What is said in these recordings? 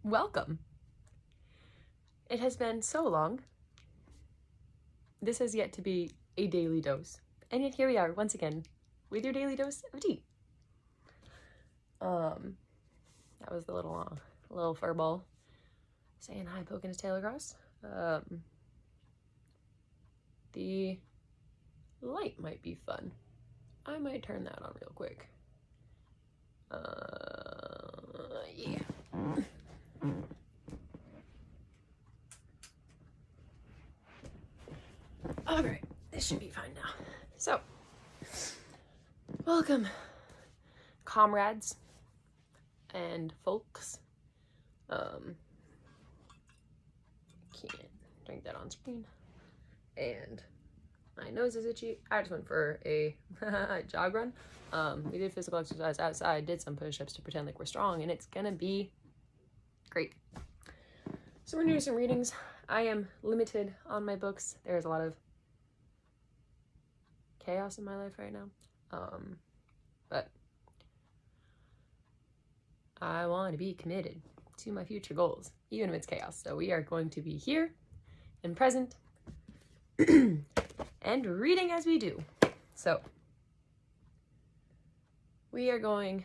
welcome. It has been so long. This has yet to be a daily dose. And yet here we are, once again, with your daily dose of tea. That was the little furball saying hi, poking his tail across. The light might be fun. I might turn that on real quick. Yeah. Alright, this should be fine now. So, welcome, comrades and folks. Can't drink that on screen. And my nose is itchy. I just went for a jog run. We did physical exercise outside, did some push-ups to pretend like we're strong, and it's gonna be great. So we're gonna do some readings. I am limited on my books. There's a lot of chaos in my life right now. But I want to be committed to my future goals, even if it's chaos. So we are going to be here and present and reading as we do. So we are going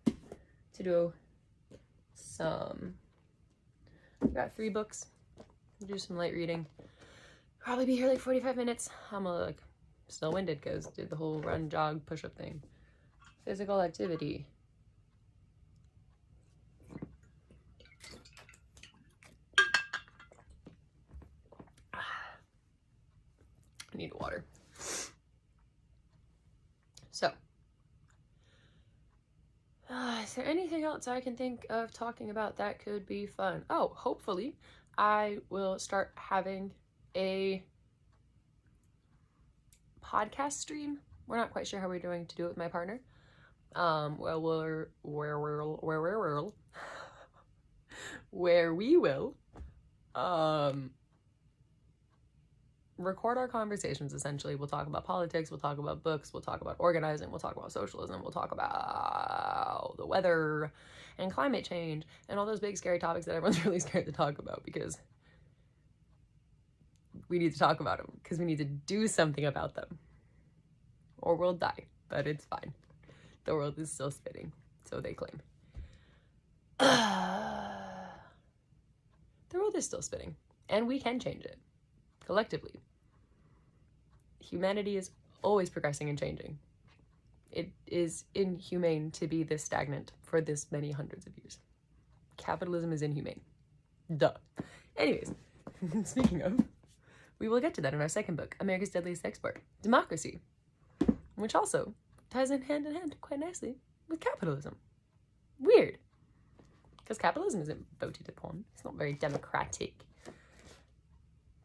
to do we've got 3 books. We'll do some light reading. Probably be here like 45 minutes. I'm still winded because did the whole run, jog, push-up thing. Physical activity. I need water. So, is there anything else I can think of talking about that could be fun? Oh, hopefully I will start having a podcast stream. We're not quite sure how we're going to do it with my partner. Where we will record our conversations. Essentially, we'll talk about politics, we'll talk about books, we'll talk about organizing, we'll talk about socialism, we'll talk about the weather and climate change and all those big scary topics that everyone's really scared to talk about because we need to talk about them because we need to do something about them or we'll die. But it's fine. The world is still spinning, so they claim. The world is still spinning, and we can change it collectively. Humanity is always progressing and changing. It is inhumane to be this stagnant for this many hundreds of years. Capitalism is inhumane. Duh. Anyways, speaking of, we will get to that in our second book, America's Deadliest Export, Democracy, which also ties in hand quite nicely with capitalism. Weird. Because capitalism isn't voted upon. It's not very democratic.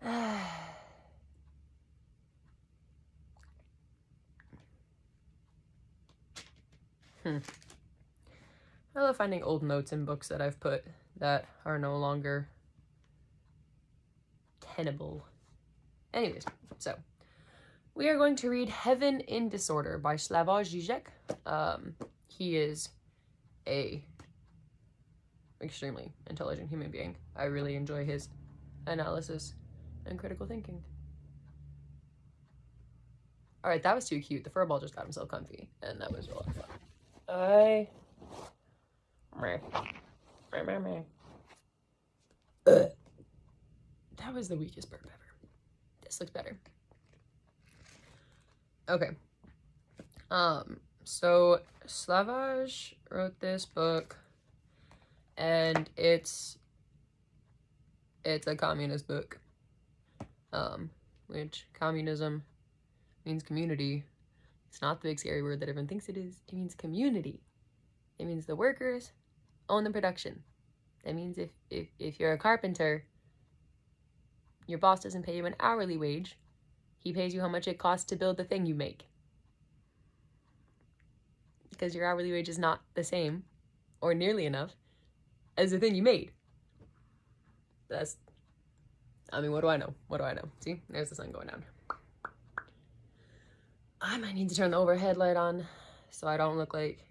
I love finding old notes in books that I've put that are no longer tenable. Anyways, so we are going to read Heaven in Disorder by Slavoj Zizek. He is a extremely intelligent human being. I really enjoy his analysis and critical thinking. Alright, that was too cute. The furball just got himself comfy, and that was a lot of fun. That was the weakest burp ever. This looks better. Okay. So Slavoj wrote this book, and it's a communist book. Which communism means community. It's not the big scary word that everyone thinks it is. It means community. It means the workers own the production. That means if you're a carpenter, your boss doesn't pay you an hourly wage. He pays you how much it costs to build the thing you make. Because your hourly wage is not the same, or nearly enough, as the thing you made. What do I know? See, there's the sun going down. I might need to turn the overhead light on so I don't look like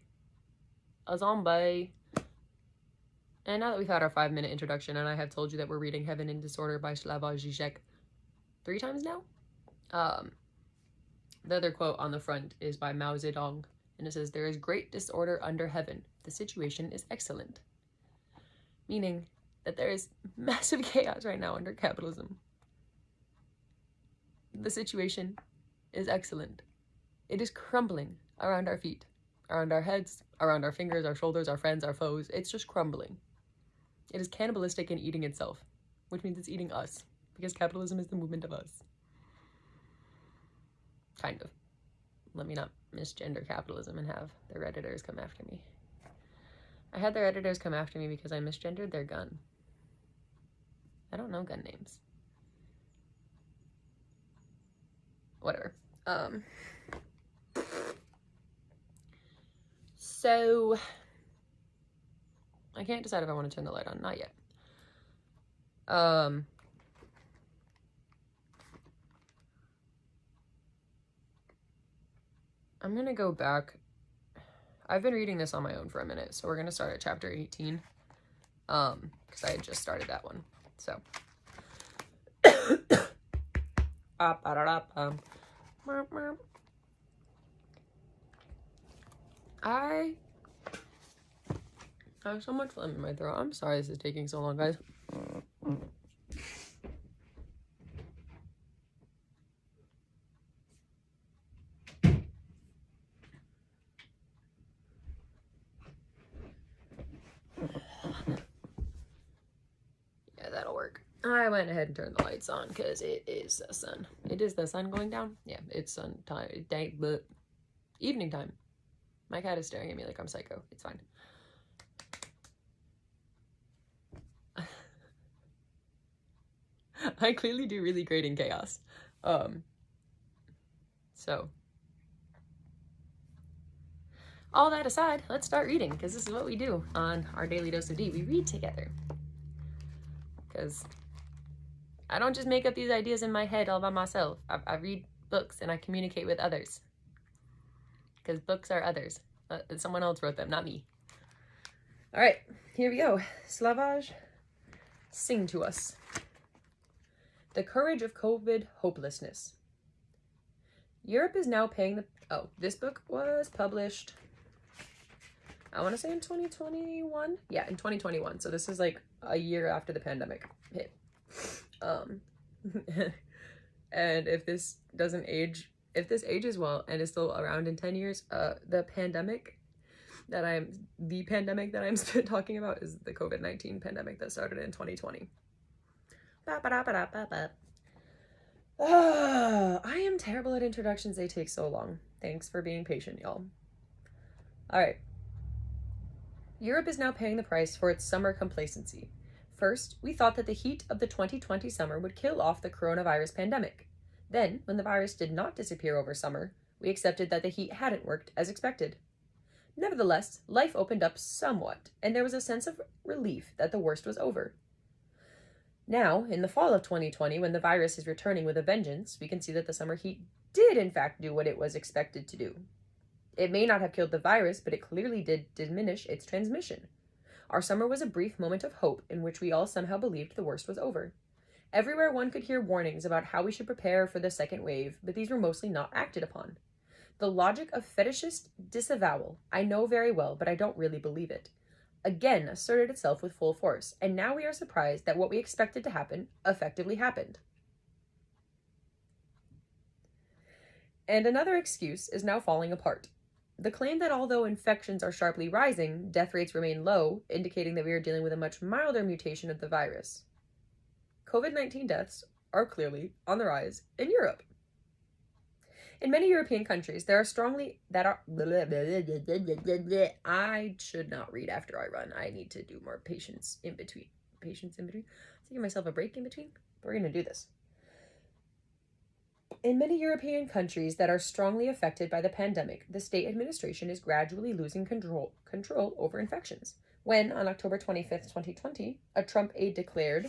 a zombie. And now that we've had our 5-minute introduction, and I have told you that we're reading Heaven in Disorder by Slavoj Zizek 3 times now, the other quote on the front is by Mao Zedong, and it says, "There is great disorder under heaven. The situation is excellent." Meaning that there is massive chaos right now under capitalism. The situation is excellent. It is crumbling around our feet, around our heads, around our fingers, our shoulders, our friends, our foes. It's just crumbling. It is cannibalistic and eating itself, which means it's eating us, because capitalism is the movement of us. Kind of. Let me not misgender capitalism and have their Redditors come after me. I had their editors come after me because I misgendered their gun. I don't know gun names. Whatever. So I can't decide if I want to turn the light on. Not yet. I'm gonna go back. I've been reading this on my own for a minute, so we're gonna start at chapter 18. Because I had just started that one. So I have so much phlegm in my throat. I'm sorry this is taking so long, guys. Yeah, that'll work. I went ahead and turned the lights on because it is the sun. It is the sun going down? Yeah, it's sun time. But evening time. My cat is staring at me like I'm psycho. It's fine. I clearly do really great in chaos. So all that aside, let's start reading, because this is what we do on our Daily Dose of D. We read together. Because I don't just make up these ideas in my head all by myself. I read books and I communicate with others. Because books are others. Someone else wrote them, not me. All right, here we go. Slavoj, sing to us. The Courage of COVID Hopelessness. Europe is now paying the... Oh, this book was published, I want to say in 2021? Yeah, in 2021. So this is like a year after the pandemic hit. And if this doesn't age... If this ages well and is still around in 10 years, the pandemic that I'm talking about is the COVID-19 pandemic that started in 2020. I am terrible at introductions. They take so long. Thanks for being patient, y'all. All right. Europe is now paying the price for its summer complacency. First, we thought that the heat of the 2020 summer would kill off the coronavirus pandemic. Then, when the virus did not disappear over summer, we accepted that the heat hadn't worked as expected. Nevertheless, life opened up somewhat, and there was a sense of relief that the worst was over. Now, in the fall of 2020, when the virus is returning with a vengeance, we can see that the summer heat did in fact do what it was expected to do. It may not have killed the virus, but it clearly did diminish its transmission. Our summer was a brief moment of hope in which we all somehow believed the worst was over. Everywhere one could hear warnings about how we should prepare for the second wave, but these were mostly not acted upon. The logic of fetishist disavowal, I know very well, but I don't really believe it, again asserted itself with full force, and now we are surprised that what we expected to happen effectively happened. And another excuse is now falling apart. The claim that although infections are sharply rising, death rates remain low, indicating that we are dealing with a much milder mutation of the virus. COVID-19 deaths are clearly on the rise in Europe. In many European countries, there are strongly that are... I should not read after I run. I need to do more patience in between. Taking myself a break in between. But we're going to do this. In many European countries that are strongly affected by the pandemic, the state administration is gradually losing control over infections. When, on October 25th, 2020, a Trump aide declared,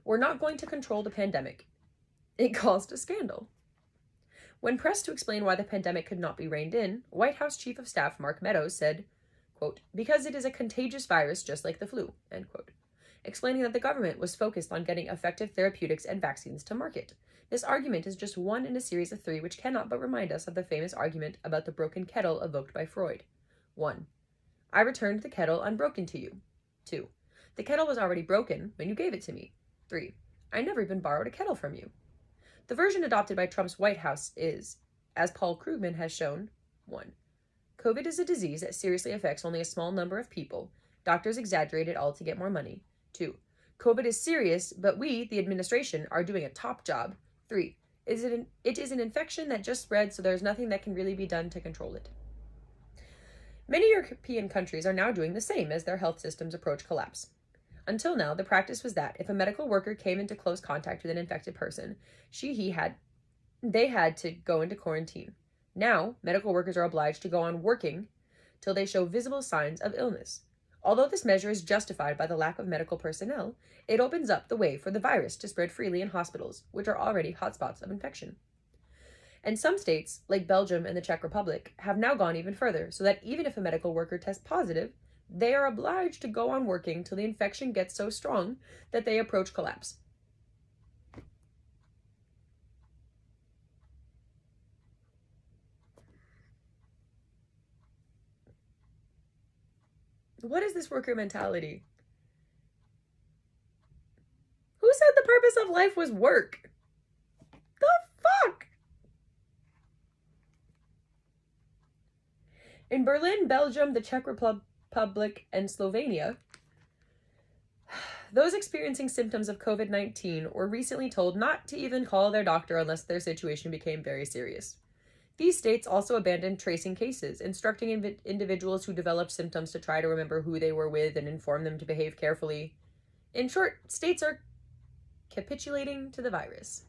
"We're not going to control the pandemic," it caused a scandal. When pressed to explain why the pandemic could not be reined in, White House Chief of Staff Mark Meadows said, quote, because it is a contagious virus just like the flu, end quote, explaining that the government was focused on getting effective therapeutics and vaccines to market. This argument is just one in a series of three which cannot but remind us of the famous argument about the broken kettle evoked by Freud. 1. I returned the kettle unbroken to you. 2. The kettle was already broken when you gave it to me. 3. I never even borrowed a kettle from you. The version adopted by Trump's White House is, as Paul Krugman has shown, 1. COVID is a disease that seriously affects only a small number of people. Doctors exaggerate it all to get more money. 2. COVID is serious, but we, the administration, are doing a top job. 3. It is an infection that just spread, so there's nothing that can really be done to control it. Many European countries are now doing the same as their health systems approach collapse. Until now, the practice was that if a medical worker came into close contact with an infected person, they had to go into quarantine. Now, medical workers are obliged to go on working till they show visible signs of illness. Although this measure is justified by the lack of medical personnel, it opens up the way for the virus to spread freely in hospitals, which are already hotspots of infection. And some states, like Belgium and the Czech Republic, have now gone even further, so that even if a medical worker tests positive, they are obliged to go on working till the infection gets so strong that they approach collapse. What is this worker mentality? Who said the purpose of life was work? The fuck? In Berlin, Belgium, the Czech Republic, and Slovenia, those experiencing symptoms of COVID-19 were recently told not to even call their doctor unless their situation became very serious. These states also abandoned tracing cases, instructing individuals who developed symptoms to try to remember who they were with and inform them to behave carefully. In short, states are capitulating to the virus.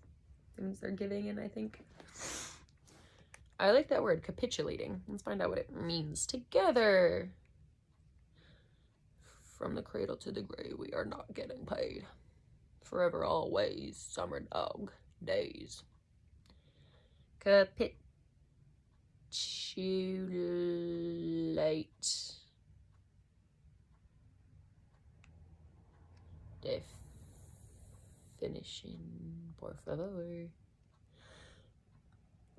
It means they're giving in, I think. I like that word, capitulating. Let's find out what it means together. From the cradle to the grave, we are not getting paid. Forever, always, summer dog days. Capitulate. Definition, por favor.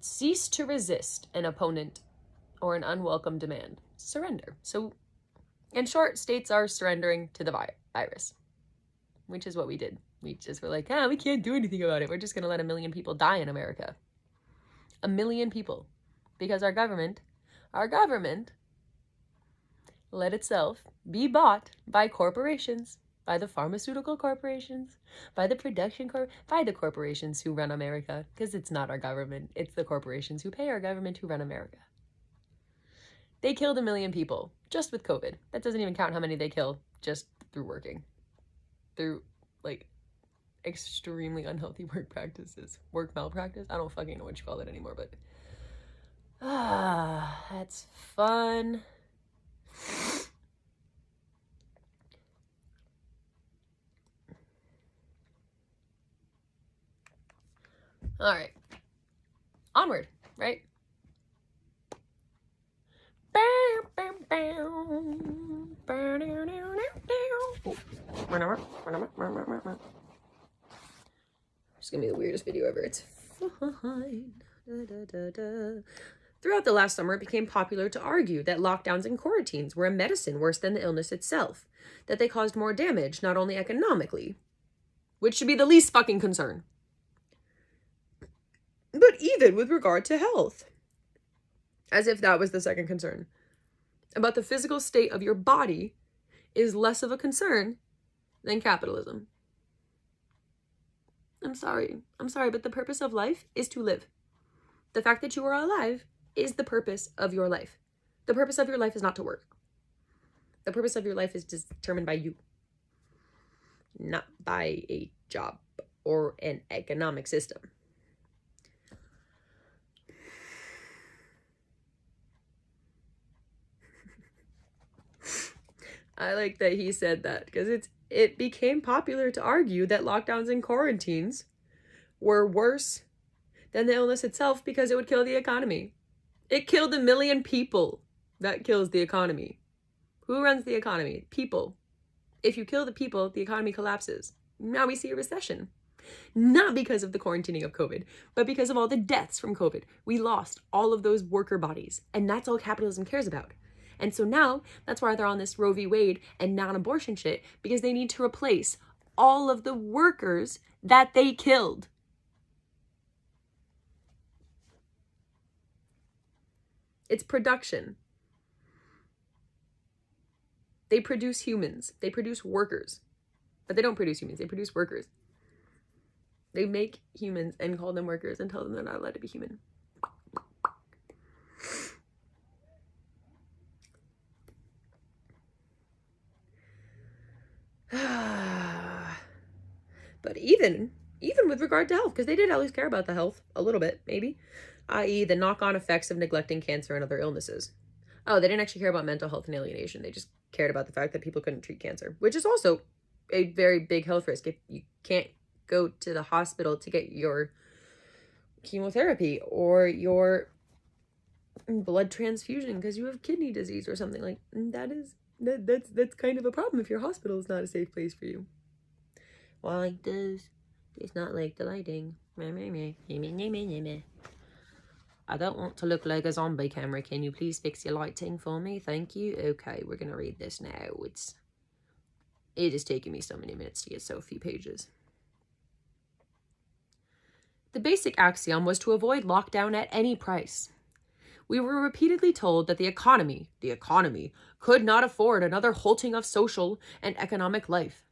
Cease to resist an opponent or an unwelcome demand. Surrender. So, in short, states are surrendering to the virus, which is what we did. We just were like, we can't do anything about it. We're just going to let 1 million people die in America. 1 million people. Because our government let itself be bought by corporations, by the pharmaceutical corporations, by the by the corporations who run America. Because it's not our government. It's the corporations who pay our government who run America. They killed 1 million people just with COVID. That doesn't even count how many they kill just through working. Through, extremely unhealthy work practices. Work malpractice? I don't fucking know what you call it anymore, but... that's fun. All right. Onward, right? It's gonna be the weirdest video ever. It's fine. Throughout the last summer, it became popular to argue that lockdowns and quarantines were a medicine worse than the illness itself, that they caused more damage, not only economically, which should be the least fucking concern, but even with regard to health. As if that was the second concern. About the physical state of your body is less of a concern than capitalism. I'm sorry, but the purpose of life is to live. The fact that you are alive is the purpose of your life. The purpose of your life is not to work. The purpose of your life is determined by you, not by a job or an economic system. I like that he said that because it became popular to argue that lockdowns and quarantines were worse than the illness itself because it would kill the economy. It killed 1 million people. That kills the economy. Who runs the economy? People. If you kill the people, the economy collapses. Now we see a recession. Not because of the quarantining of COVID, but because of all the deaths from COVID. We lost all of those worker bodies, and that's all capitalism cares about. And so now, that's why they're on this Roe v. Wade and non-abortion shit, because they need to replace all of the workers that they killed. It's production. They produce humans. They produce workers. But they don't produce humans. They produce workers. They make humans and call them workers and tell them they're not allowed to be human. But even with regard to health, because they did at least care about the health a little bit, maybe, i.e. the knock-on effects of neglecting cancer and other illnesses. Oh, they didn't actually care about mental health and alienation. They just cared about the fact that people couldn't treat cancer, which is also a very big health risk. If you can't go to the hospital to get your chemotherapy or your blood transfusion because you have kidney disease or something, like that's kind of a problem if your hospital is not a safe place for you. Well, like this, it's not like the lighting. I don't want to look like a zombie camera. Can you please fix your lighting for me? Thank you. Okay, we're gonna read this now. It is taking me so many minutes to get so few pages. The basic axiom was to avoid lockdown at any price. We were repeatedly told that the economy, could not afford another halting of social and economic life.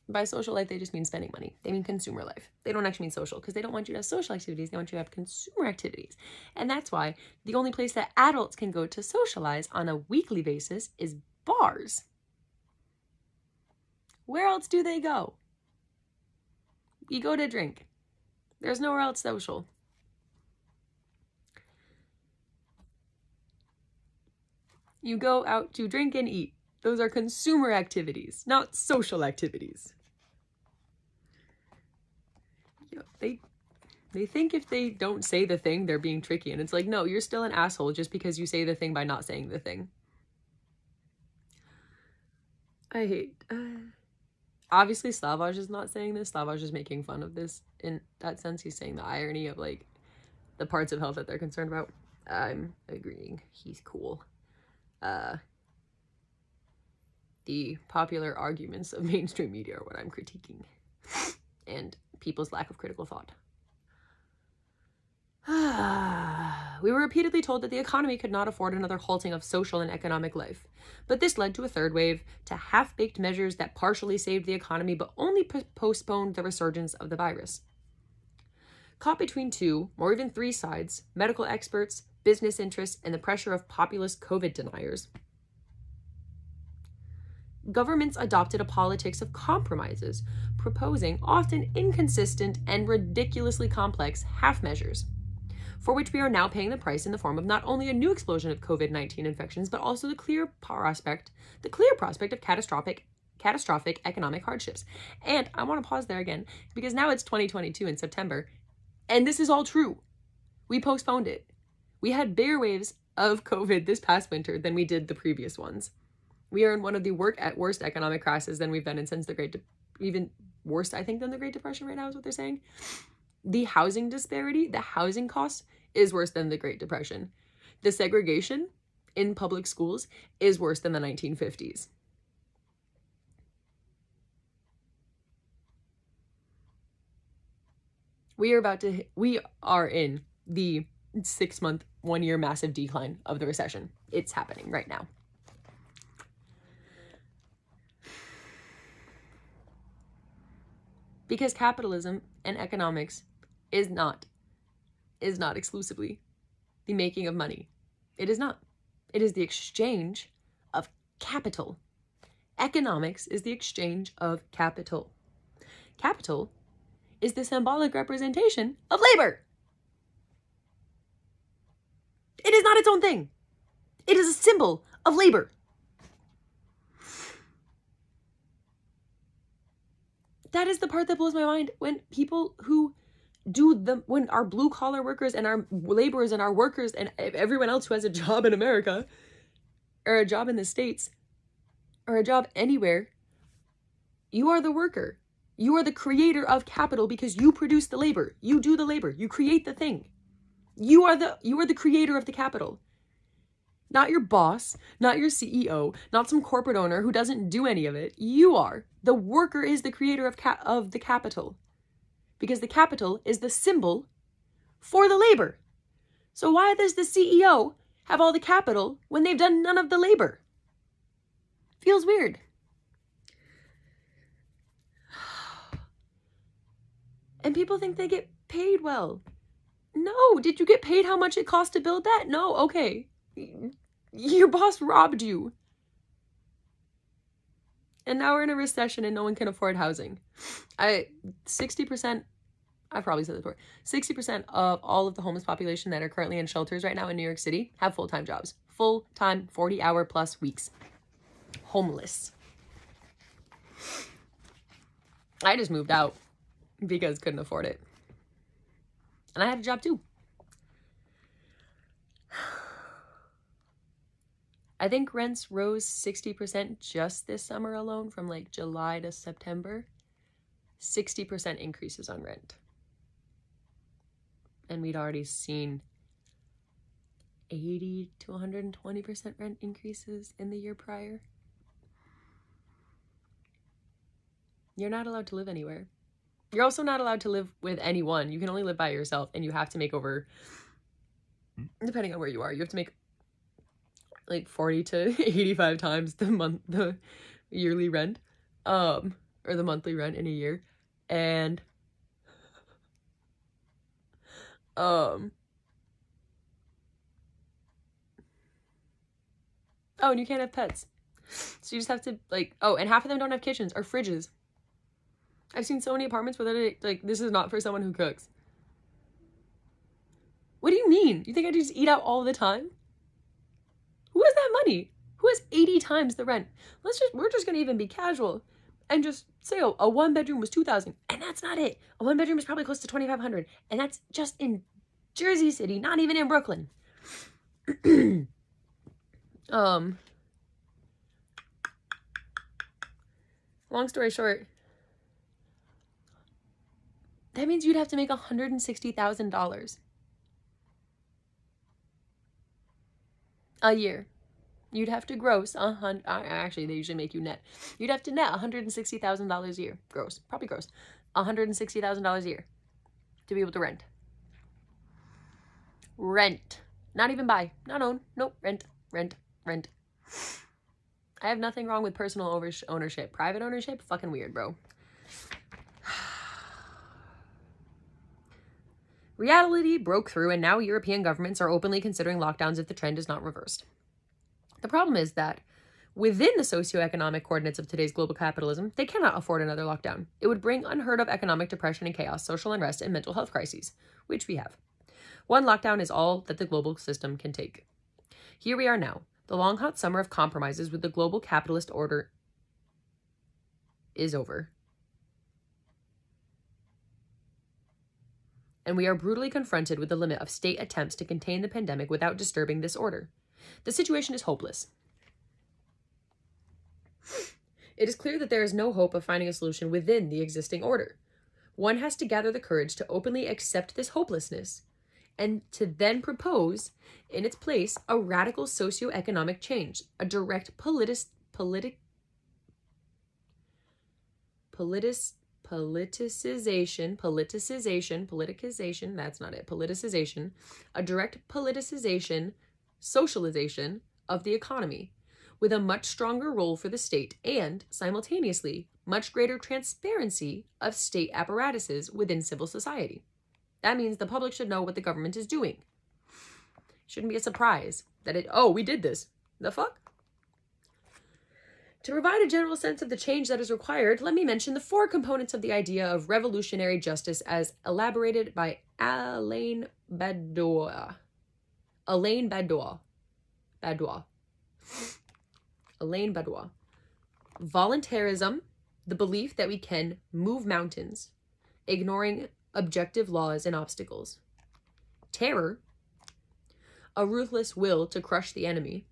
By social life, they just mean spending money. They mean consumer life. They don't actually mean social, because they don't want you to have social activities. They want you to have consumer activities. And that's why the only place that adults can go to socialize on a weekly basis is bars. Where else do they go? You go to drink. There's nowhere else social. You go out to drink and eat. Those are consumer activities, not social activities. They think if they don't say the thing, they're being tricky. And it's like, no, you're still an asshole just because you say the thing by not saying the thing. I hate... Obviously, Slavoj is not saying this. Slavoj is making fun of this. In that sense, he's saying the irony of, like, the parts of health that they're concerned about. I'm agreeing. He's cool. The popular arguments of mainstream media are what I'm critiquing. And people's lack of critical thought. We were repeatedly told that the economy could not afford another halting of social and economic life. But this led to a third wave, to half-baked measures that partially saved the economy but only postponed the resurgence of the virus. Caught between two, or even three sides, medical experts, business interests, and the pressure of populist COVID deniers, governments adopted a politics of compromises, proposing often inconsistent and ridiculously complex half measures, for which we are now paying the price in the form of not only a new explosion of COVID-19 infections, but also the clear prospect of catastrophic economic hardships. And I want to pause there again, because now it's 2022 in September, and this is all true. We postponed it. We had bigger waves of COVID this past winter than we did the previous ones. We are in one of the worst economic crises than we've been in since even worse, I think, than the Great Depression right now is what they're saying. The housing disparity, the housing costs, is worse than the Great Depression. The segregation in public schools is worse than the 1950s. We are in the 6-month, 1-year massive decline of the recession. It's happening right now. Because capitalism and economics is not exclusively the making of money. It is not. It is the exchange of capital. Economics is the exchange of capital. Capital is the symbolic representation of labor. It is not its own thing. It is a symbol of labor. That is the part that blows my mind, when people who when our blue collar workers and our laborers and our workers and everyone else who has a job in America or a job in the States or a job anywhere, you are the worker. You are the creator of capital because you produce the labor. You do the labor. You create the thing. You are the creator of the capital. Not your boss, not your CEO, not some corporate owner who doesn't do any of it. You are. The worker is the creator of the capital. Because the capital is the symbol for the labor. So why does the CEO have all the capital when they've done none of the labor? Feels weird. And people think they get paid well. No, did you get paid how much it cost to build that? No, okay. Your boss robbed you. And now we're in a recession and no one can afford housing. 60%, I've probably said this before, 60% of all of the homeless population that are currently in shelters right now in New York City have full-time jobs. Full-time, 40-hour plus weeks. Homeless. I just moved out because couldn't afford it. And I had a job too. I think rents rose 60% just this summer alone from like July to September. 60% increases on rent. And we'd already seen 80 to 120% rent increases in the year prior. You're not allowed to live anywhere. You're also not allowed to live with anyone. You can only live by yourself, and you have to make over, depending on where you are, you have to make like 40 to 85 times the yearly rent, or the monthly rent in a year. And oh, and you can't have pets. So you just have to and half of them don't have kitchens or fridges. I've seen so many apartments where they're like, this is not for someone who cooks. What do you mean? You think I just eat out all the time? Who has that money? Who has 80 times the rent? We're just gonna even be casual and just say, oh, a 1-bedroom was $2,000, and that's not it. A 1-bedroom is probably close to $2,500, and that's just in Jersey City, not even in Brooklyn. Long story short, that means you'd have to make $160,000 a year. You'd have to gross actually, they usually make you net. You'd have to net $160,000 a year. Gross. Probably gross. $160,000 a year to be able to rent. Rent. Not even buy. Not own. Nope. Rent. I have nothing wrong with personal ownership. Private ownership? Fucking weird, bro. Reality broke through, and now European governments are openly considering lockdowns if the trend is not reversed. The problem is that within the socioeconomic coordinates of today's global capitalism, they cannot afford another lockdown. It would bring unheard of economic depression and chaos, social unrest, and mental health crises, which we have. One lockdown is all that the global system can take. Here we are now. The long hot summer of compromises with the global capitalist order is over. And we are brutally confronted with the limit of state attempts to contain the pandemic without disturbing this order. The situation is hopeless. It is clear that there is no hope of finding a solution within the existing order. One has to gather the courage to openly accept this hopelessness and to then propose, in its place, a radical socioeconomic change, a direct politicization, that's not it, politicization, a direct politicization, socialization of the economy, with a much stronger role for the state and, simultaneously, much greater transparency of state apparatuses within civil society. That means the public should know what the government is doing. Shouldn't be a surprise that we did this. The fuck? To provide a general sense of the change that is required, let me mention the 4 components of the idea of revolutionary justice as elaborated by Alain Badois. Voluntarism, the belief that we can move mountains, ignoring objective laws and obstacles. Terror, a ruthless will to crush the enemy.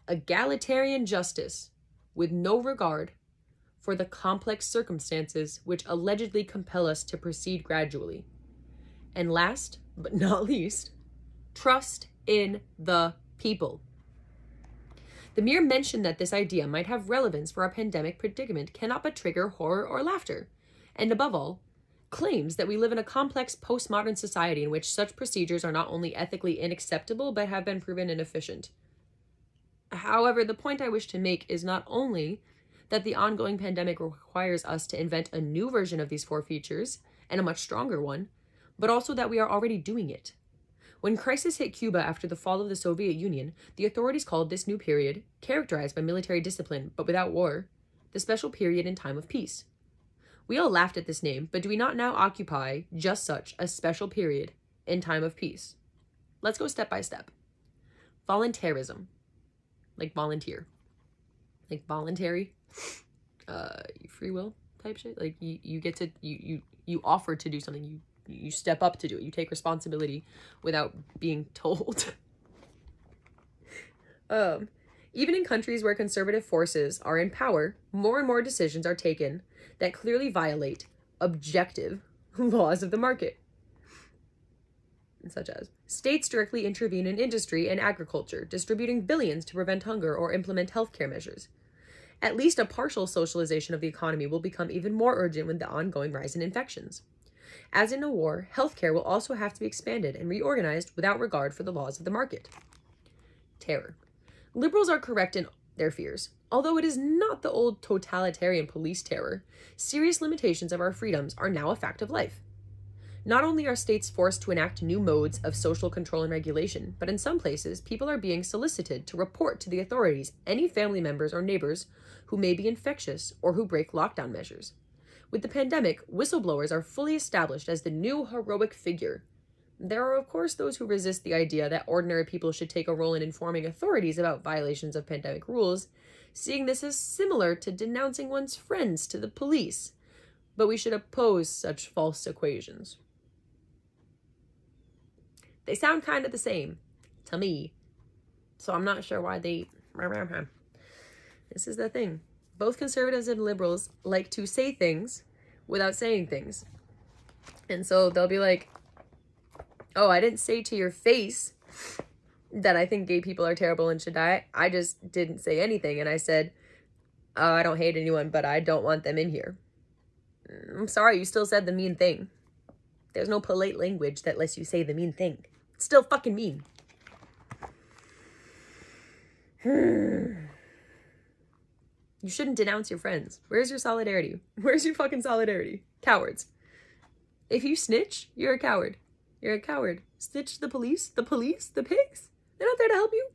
Egalitarian justice, with no regard for the complex circumstances which allegedly compel us to proceed gradually. And last but not least, trust in the people. The mere mention that this idea might have relevance for our pandemic predicament cannot but trigger horror or laughter. And above all, claims that we live in a complex postmodern society in which such procedures are not only ethically unacceptable but have been proven inefficient. However, the point I wish to make is not only that the ongoing pandemic requires us to invent a new version of these four features, and a much stronger one, but also that we are already doing it. When crisis hit Cuba after the fall of the Soviet Union, the authorities called this new period, characterized by military discipline but without war, the special period in time of peace. We all laughed at this name, but do we not now occupy just such a special period in time of peace? Let's go step by step. Voluntarism. Like volunteer. Like voluntary. Free will type shit. Like you get to, you offer to do something. You step up to do it. You take responsibility without being told. Even in countries where conservative forces are in power, more and more decisions are taken that clearly violate objective laws of the market. Such as states directly intervene in industry and agriculture, distributing billions to prevent hunger or implement healthcare measures. At least a partial socialization of the economy will become even more urgent with the ongoing rise in infections. As in a war, healthcare will also have to be expanded and reorganized without regard for the laws of the market. Terror. Liberals are correct in their fears. Although it is not the old totalitarian police terror, serious limitations of our freedoms are now a fact of life. Not only are states forced to enact new modes of social control and regulation, but in some places, people are being solicited to report to the authorities any family members or neighbors who may be infectious or who break lockdown measures. With the pandemic, whistleblowers are fully established as the new heroic figure. There are, of course, those who resist the idea that ordinary people should take a role in informing authorities about violations of pandemic rules, seeing this as similar to denouncing one's friends to the police. But we should oppose such false equations. They sound kind of the same to me, so I'm not sure why they... This is the thing. Both conservatives and liberals like to say things without saying things. And so they'll be like, oh, I didn't say to your face that I think gay people are terrible and should die. I just didn't say anything. And I said, oh, I don't hate anyone, but I don't want them in here. I'm sorry, you still said the mean thing. There's no polite language that lets you say the mean thing. It's still fucking mean. You shouldn't denounce your friends. Where's your solidarity? Where's your fucking solidarity? Cowards. If you snitch, you're a coward. You're a coward. Snitch the police, the pigs. They're not there to help you.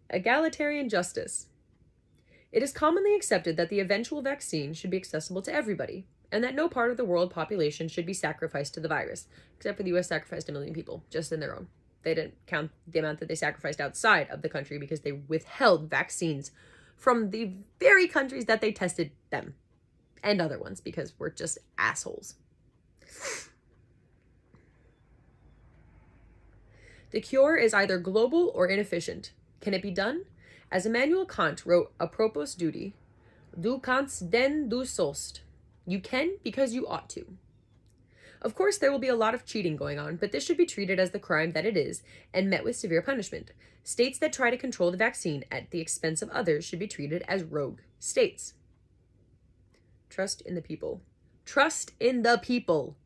Egalitarian justice. It is commonly accepted that the eventual vaccine should be accessible to everybody, and that no part of the world population should be sacrificed to the virus, except for the US sacrificed 1 million people, just in their own. They didn't count the amount that they sacrificed outside of the country because they withheld vaccines from the very countries that they tested them, and other ones, because we're just assholes. The cure is either global or inefficient. Can it be done? As Immanuel Kant wrote apropos duty, du kannst denn du sollst. You can because you ought to. Of course, there will be a lot of cheating going on, but this should be treated as the crime that it is and met with severe punishment. States that try to control the vaccine at the expense of others should be treated as rogue states. Trust in the people. Trust in the people.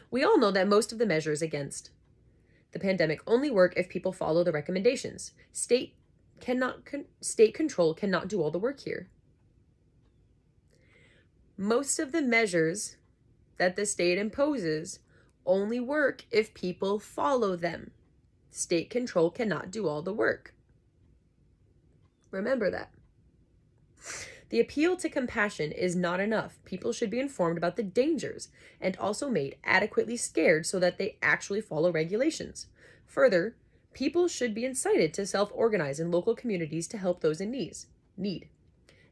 We all know that most of the measures against the pandemic only work if people follow the recommendations. State control cannot do all the work here. Most of the measures that the state imposes only work if people follow them. State control cannot do all the work. Remember that. The appeal to compassion is not enough. People should be informed about the dangers and also made adequately scared so that they actually follow regulations. Further, people should be incited to self-organize in local communities to help those in need.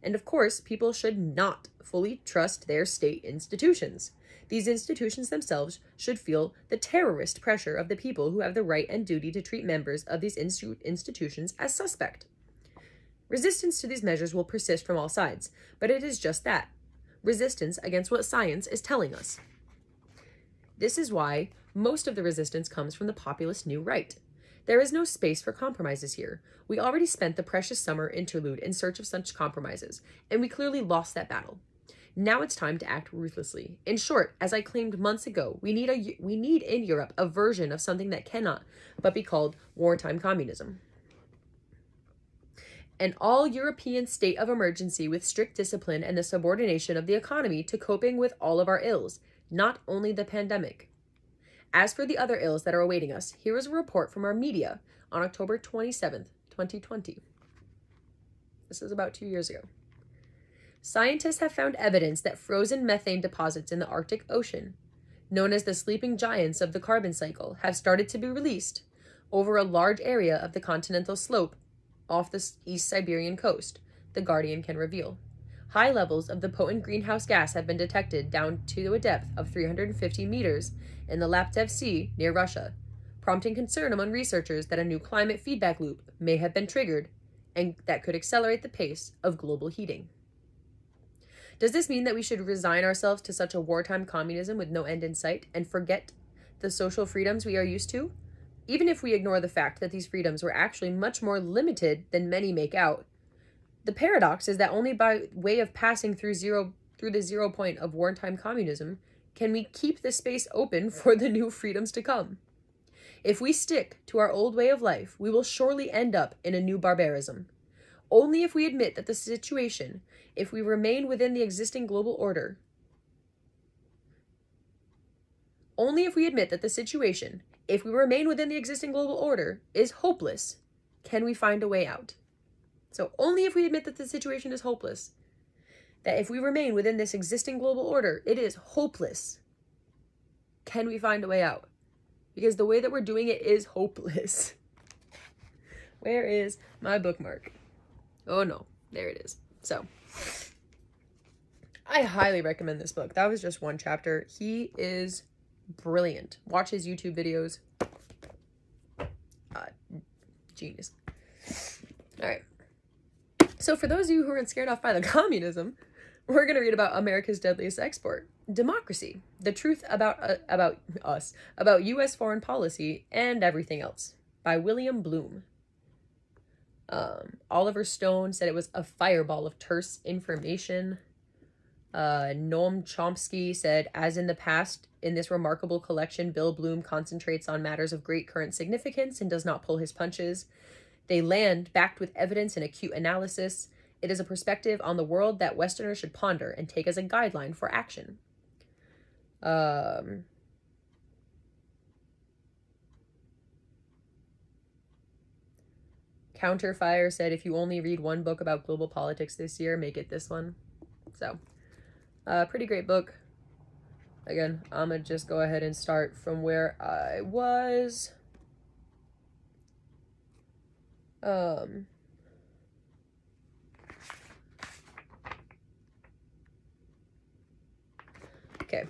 And of course, people should not fully trust their state institutions. These institutions themselves should feel the terrorist pressure of the people who have the right and duty to treat members of these institutions as suspect. Resistance to these measures will persist from all sides, but it is just that, resistance against what science is telling us. This is why most of the resistance comes from the populist new right. There is no space for compromises here. We already spent the precious summer interlude in search of such compromises, and we clearly lost that battle. Now it's time to act ruthlessly. In short, as I claimed months ago, we need in Europe a version of something that cannot but be called wartime communism. An all-European state of emergency with strict discipline and the subordination of the economy to coping with all of our ills, not only the pandemic. As for the other ills that are awaiting us, here is a report from our media on October 27th, 2020. This is about 2 years ago. Scientists have found evidence that frozen methane deposits in the Arctic Ocean, known as the sleeping giants of the carbon cycle, have started to be released over a large area of the continental slope off the East Siberian coast, the Guardian can reveal. High levels of the potent greenhouse gas have been detected down to a depth of 350 meters in the Laptev Sea near Russia, prompting concern among researchers that a new climate feedback loop may have been triggered and that could accelerate the pace of global heating. Does this mean that we should resign ourselves to such a wartime communism with no end in sight and forget the social freedoms we are used to? Even if we ignore the fact that these freedoms were actually much more limited than many make out, the paradox is that only by way of passing through the 0 point of wartime communism can we keep the space open for the new freedoms to come. If we stick to our old way of life, we will surely end up in a new barbarism. Only if we admit that the situation, if we remain within the existing global order, is hopeless, can we find a way out. So only if we admit that the situation is hopeless, that if we remain within this existing global order, it is hopeless, can we find a way out. Because the way that we're doing it is hopeless. Where is my bookmark? Oh no, there it is. So, I highly recommend this book. That was just one chapter. He is brilliant. Watch his YouTube videos. Genius. All right. So for those of you who aren't scared off by the communism, we're going to read about America's deadliest export, democracy, the truth about us, about U.S. foreign policy, and everything else, by William Blum. Oliver Stone said it was a fireball of terse information. Noam Chomsky said, as in the past, in this remarkable collection, Bill Blum concentrates on matters of great current significance and does not pull his punches. They land, backed with evidence and acute analysis. It is a perspective on the world that Westerners should ponder and take as a guideline for action. Counterfire said, if you only read one book about global politics this year, make it this one. So, pretty great book. Again, I'm going to just go ahead and start from where I was. Okay.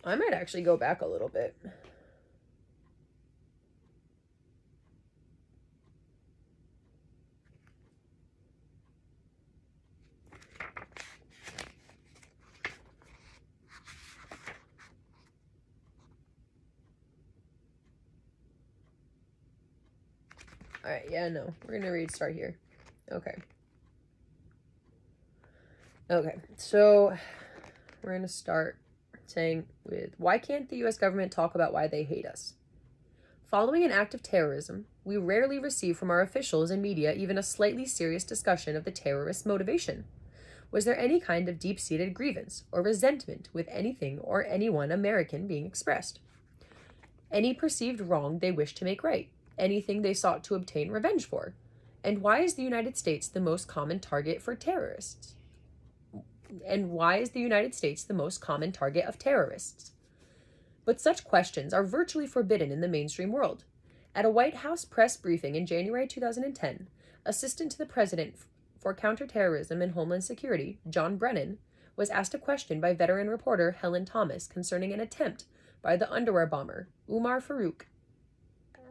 I might actually go back a little bit. All right, yeah, no, we're going to start here. Okay, so we're going to start saying with, why can't the U.S. government talk about why they hate us? Following an act of terrorism, we rarely receive from our officials and media even a slightly serious discussion of the terrorist's motivation. Was there any kind of deep-seated grievance or resentment with anything or anyone American being expressed? Any perceived wrong they wished to make right? Anything they sought to obtain revenge for? And why is the United States the most common target for terrorists? And why is the United States the most common target of terrorists? But such questions are virtually forbidden in the mainstream world. At a White House press briefing in January 2010, Assistant to the President for Counterterrorism and Homeland Security, John Brennan, was asked a question by veteran reporter Helen Thomas concerning an attempt by the underwear bomber, Umar Farouk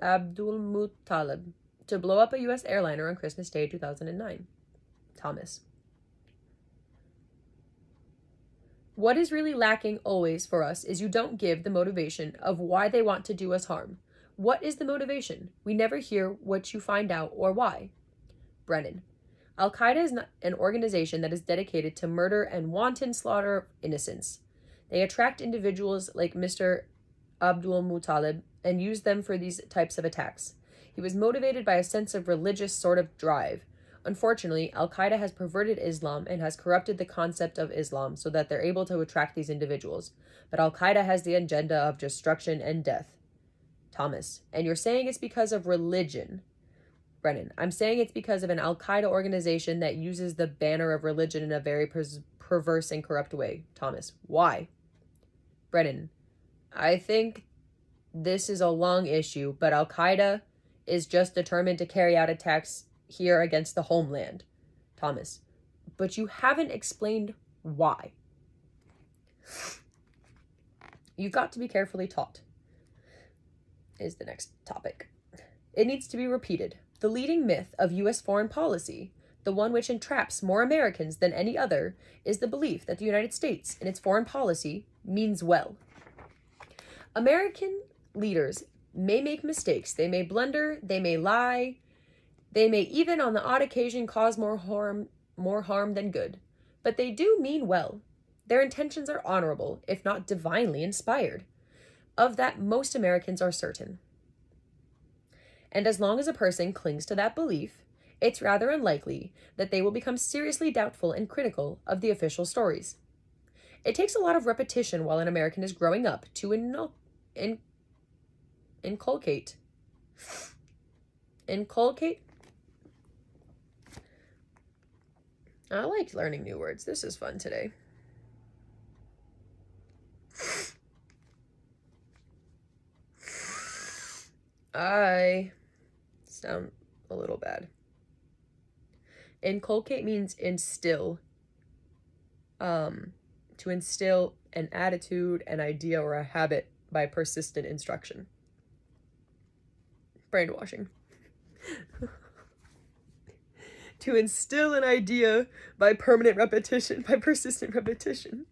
Abdul Muttalib to blow up a U.S. airliner on Christmas Day 2009? Thomas. What is really lacking always for us is you don't give the motivation of why they want to do us harm. What is the motivation? We never hear what you find out or why. Brennan. Al-Qaeda is not an organization that is dedicated to murder and wanton slaughter of innocents. They attract individuals like Mr. Abdul Muttalib and use them for these types of attacks. He was motivated by a sense of religious sort of drive. Unfortunately, Al-Qaeda has perverted Islam and has corrupted the concept of Islam so that they're able to attract these individuals. But Al-Qaeda has the agenda of destruction and death. Thomas. And you're saying it's because of religion. Brennan. I'm saying it's because of an Al-Qaeda organization that uses the banner of religion in a very perverse and corrupt way. Thomas. Why? Brennan. I think this is a long issue, but Al-Qaeda is just determined to carry out attacks here against the homeland. Thomas. But you haven't explained why. You've got to be carefully taught, is the next topic. It needs to be repeated. The leading myth of U.S. foreign policy, the one which entraps more Americans than any other, is the belief that the United States, in its foreign policy, means well. American leaders may make mistakes, they may blunder, they may lie, they may even on the odd occasion cause more harm than good, but they do mean well. Their intentions are honorable, if not divinely inspired. Of that, most Americans are certain. And as long as a person clings to that belief, it's rather unlikely that they will become seriously doubtful and critical of the official stories. It takes a lot of repetition while an American is growing up to inculcate. I like learning new words. This is fun today. I sound a little bad. Inculcate means instill. To instill an attitude, an idea, or a habit by persistent instruction. Brainwashing. To instill an idea by permanent repetition, by persistent repetition.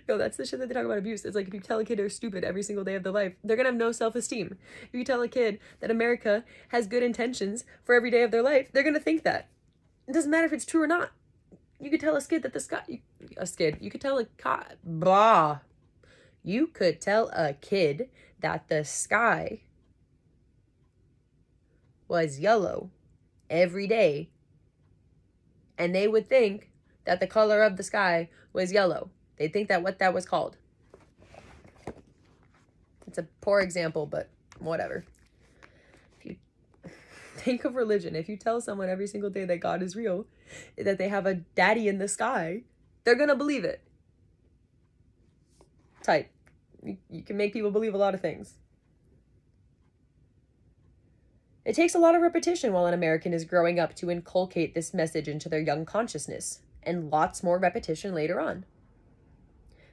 No, that's the shit that they talk about abuse. It's like if you tell a kid they're stupid every single day of their life, they're gonna have no self-esteem. If you tell a kid that America has good intentions for every day of their life, they're gonna think that. It doesn't matter if it's true or not. You could tell a kid that the sky... You could tell You could tell a kid that the sky was yellow every day, and they would think that the color of the sky was yellow. They'd think that what that was called. It's a poor example, but whatever. If you think of religion, if you tell someone every single day that God is real, that they have a daddy in the sky, they're gonna believe it. Tight. You can make people believe a lot of things. It takes a lot of repetition while an American is growing up to inculcate this message into their young consciousness, and lots more repetition later on.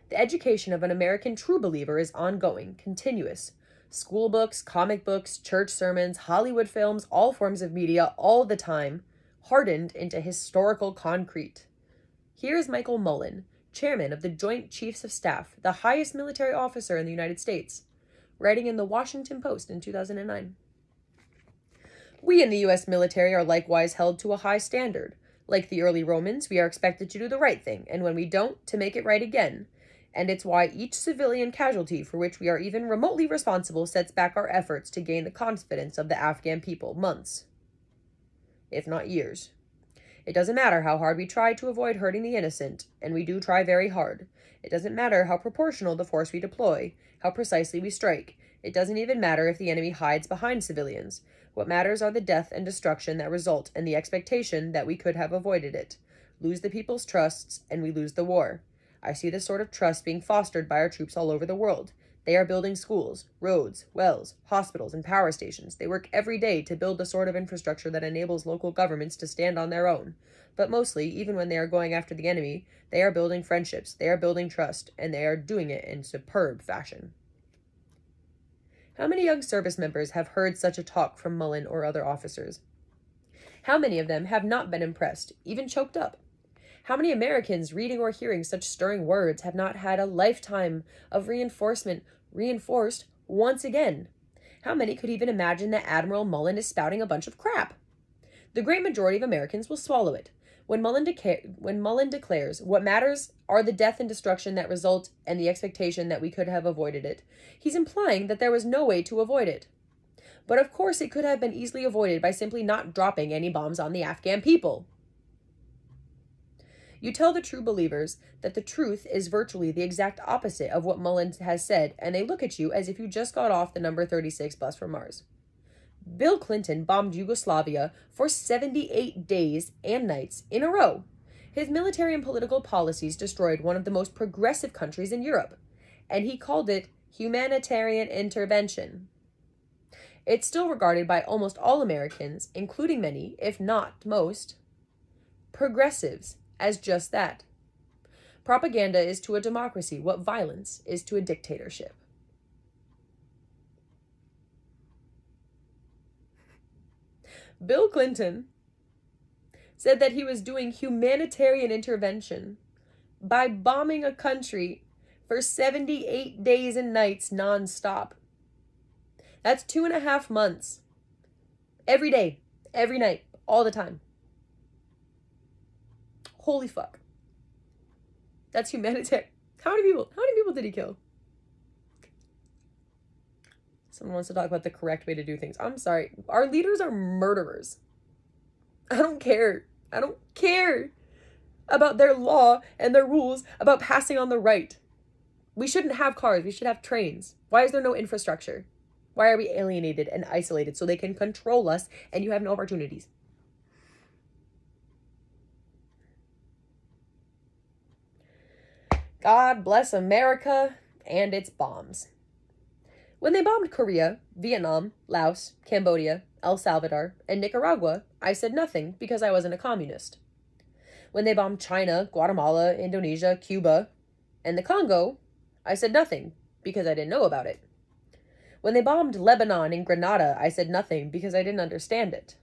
The education of an American true believer is ongoing, continuous. School books, comic books, church sermons, Hollywood films, all forms of media, all the time, hardened into historical concrete. Here is Michael Mullen, chairman of the Joint Chiefs of Staff, the highest military officer in the United States, writing in the Washington Post in 2009. We in the U.S. military are likewise held to a high standard. Like the early Romans, we are expected to do the right thing, and when we don't, to make it right again. And it's why each civilian casualty for which we are even remotely responsible sets back our efforts to gain the confidence of the Afghan people months, if not years. It doesn't matter how hard we try to avoid hurting the innocent, and we do try very hard. It doesn't matter how proportional the force we deploy, how precisely we strike. It doesn't even matter if the enemy hides behind civilians. What matters are the death and destruction that result and the expectation that we could have avoided it. Lose the people's trusts, and we lose the war. I see this sort of trust being fostered by our troops all over the world. They are building schools, roads, wells, hospitals, and power stations. They work every day to build the sort of infrastructure that enables local governments to stand on their own. But mostly, even when they are going after the enemy, they are building friendships, they are building trust, and they are doing it in superb fashion. How many young service members have heard such a talk from Mullen or other officers? How many of them have not been impressed, even choked up? How many Americans reading or hearing such stirring words have not had a lifetime of reinforced once again? How many could even imagine that Admiral Mullen is spouting a bunch of crap? The great majority of Americans will swallow it. When Mullen declares, what matters are the death and destruction that result and the expectation that we could have avoided it, he's implying that there was no way to avoid it. But of course it could have been easily avoided by simply not dropping any bombs on the Afghan people. You tell the true believers that the truth is virtually the exact opposite of what Mullen has said, and they look at you as if you just got off the number 36 bus from Mars. Bill Clinton bombed Yugoslavia for 78 days and nights in a row. His military and political policies destroyed one of the most progressive countries in Europe, and he called it humanitarian intervention. It's still regarded by almost all Americans, including many, if not most, progressives, as just that. Propaganda is to a democracy what violence is to a dictatorship. Bill Clinton said that he was doing humanitarian intervention by bombing a country for 78 days and nights nonstop. That's 2.5 months. Every day, every night, all the time. Holy fuck. That's humanitarian. How many people did he kill? Someone wants to talk about the correct way to do things. I'm sorry. Our leaders are murderers. I don't care. I don't care about their law and their rules about passing on the right. We shouldn't have cars. We should have trains. Why is there no infrastructure? Why are we alienated and isolated so they can control us and you have no opportunities? God bless America and its bombs. When they bombed Korea, Vietnam, Laos, Cambodia, El Salvador, and Nicaragua, I said nothing because I wasn't a communist. When they bombed China, Guatemala, Indonesia, Cuba, and the Congo, I said nothing because I didn't know about it. When they bombed Lebanon and Grenada, I said nothing because I didn't understand it.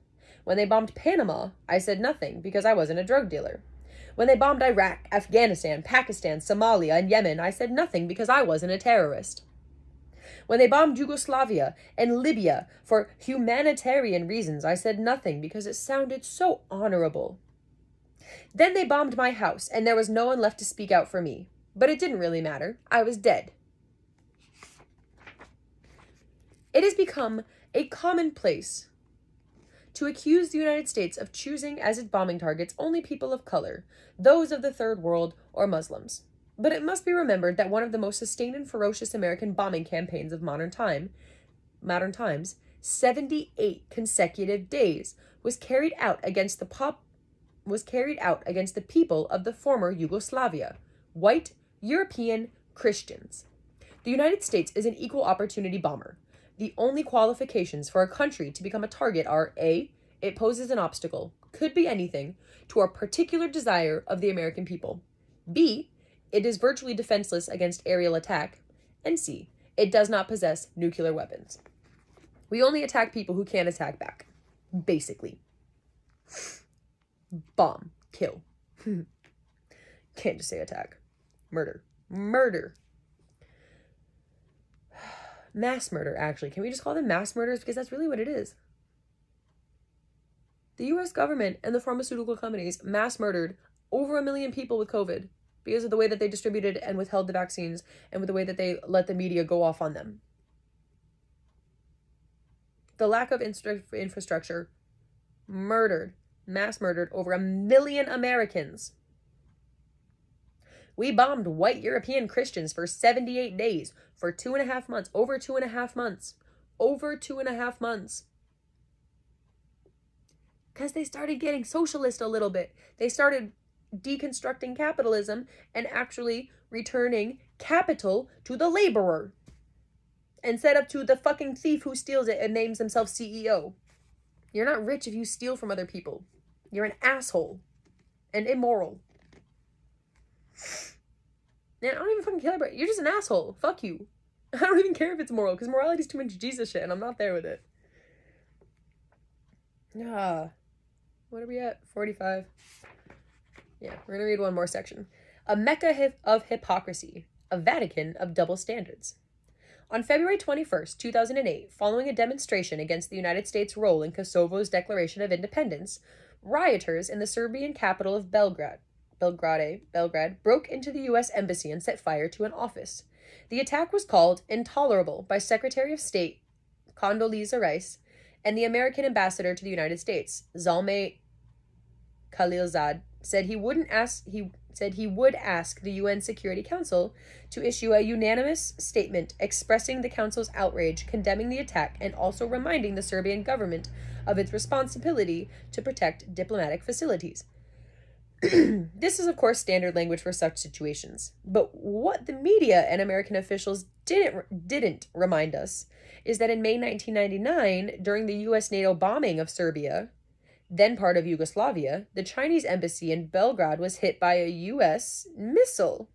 When they bombed Panama, I said nothing because I wasn't a drug dealer. When they bombed Iraq, Afghanistan, Pakistan, Somalia, and Yemen, I said nothing because I wasn't a terrorist. When they bombed Yugoslavia and Libya for humanitarian reasons, I said nothing because it sounded so honorable. Then they bombed my house, and there was no one left to speak out for me. But it didn't really matter. I was dead. It has become a commonplace to accuse the United States of choosing as its bombing targets only people of color, those of the Third World or Muslims. But it must be remembered that one of the most sustained and ferocious American bombing campaigns of modern times, 78 consecutive days, was carried out against the people of the former Yugoslavia, white European Christians. The United States is an equal opportunity bomber. The only qualifications for a country to become a target are A, it poses an obstacle, could be anything, to a particular desire of the American people. B, it is virtually defenseless against aerial attack. And C, it does not possess nuclear weapons. We only attack people who can't attack back. Basically. Bomb. Kill. Can't just say attack. Murder. Murder. Mass murder, actually. Can we just call them mass murders? Because that's really what it is. The US government and the pharmaceutical companies mass murdered over 1 million people with COVID because of the way that they distributed and withheld the vaccines and with the way that they let the media go off on them. The lack of infrastructure mass murdered over 1 million Americans. We bombed white European Christians for 78 days, for 2.5 months, over 2.5 months, over 2.5 months. Because they started getting socialist a little bit. They started deconstructing capitalism and actually returning capital to the laborer instead of to the fucking thief who steals it and names himself CEO. You're not rich if you steal from other people. You're an asshole and immoral. Man, I don't even fucking care about you. You're just an asshole. Fuck you. I don't even care if it's moral, because morality is too much Jesus shit, and I'm not there with it. What are we at? 45. Yeah, we're going to read one more section. A Mecca of hypocrisy, a Vatican of double standards. On February 21st, 2008, following a demonstration against the United States' role in Kosovo's declaration of independence, rioters in the Serbian capital of Belgrade broke into the U.S. Embassy and set fire to an office. The attack was called intolerable by Secretary of State Condoleezza Rice and the American ambassador to the United States, Zalmay Khalilzad, said he would ask the UN Security Council to issue a unanimous statement expressing the Council's outrage, condemning the attack, and also reminding the Serbian government of its responsibility to protect diplomatic facilities. This is, of course, standard language for such situations. But what the media and American officials didn't remind us is that in May 1999, during the U.S. NATO bombing of Serbia, then part of Yugoslavia, the Chinese embassy in Belgrade was hit by a U.S. missile,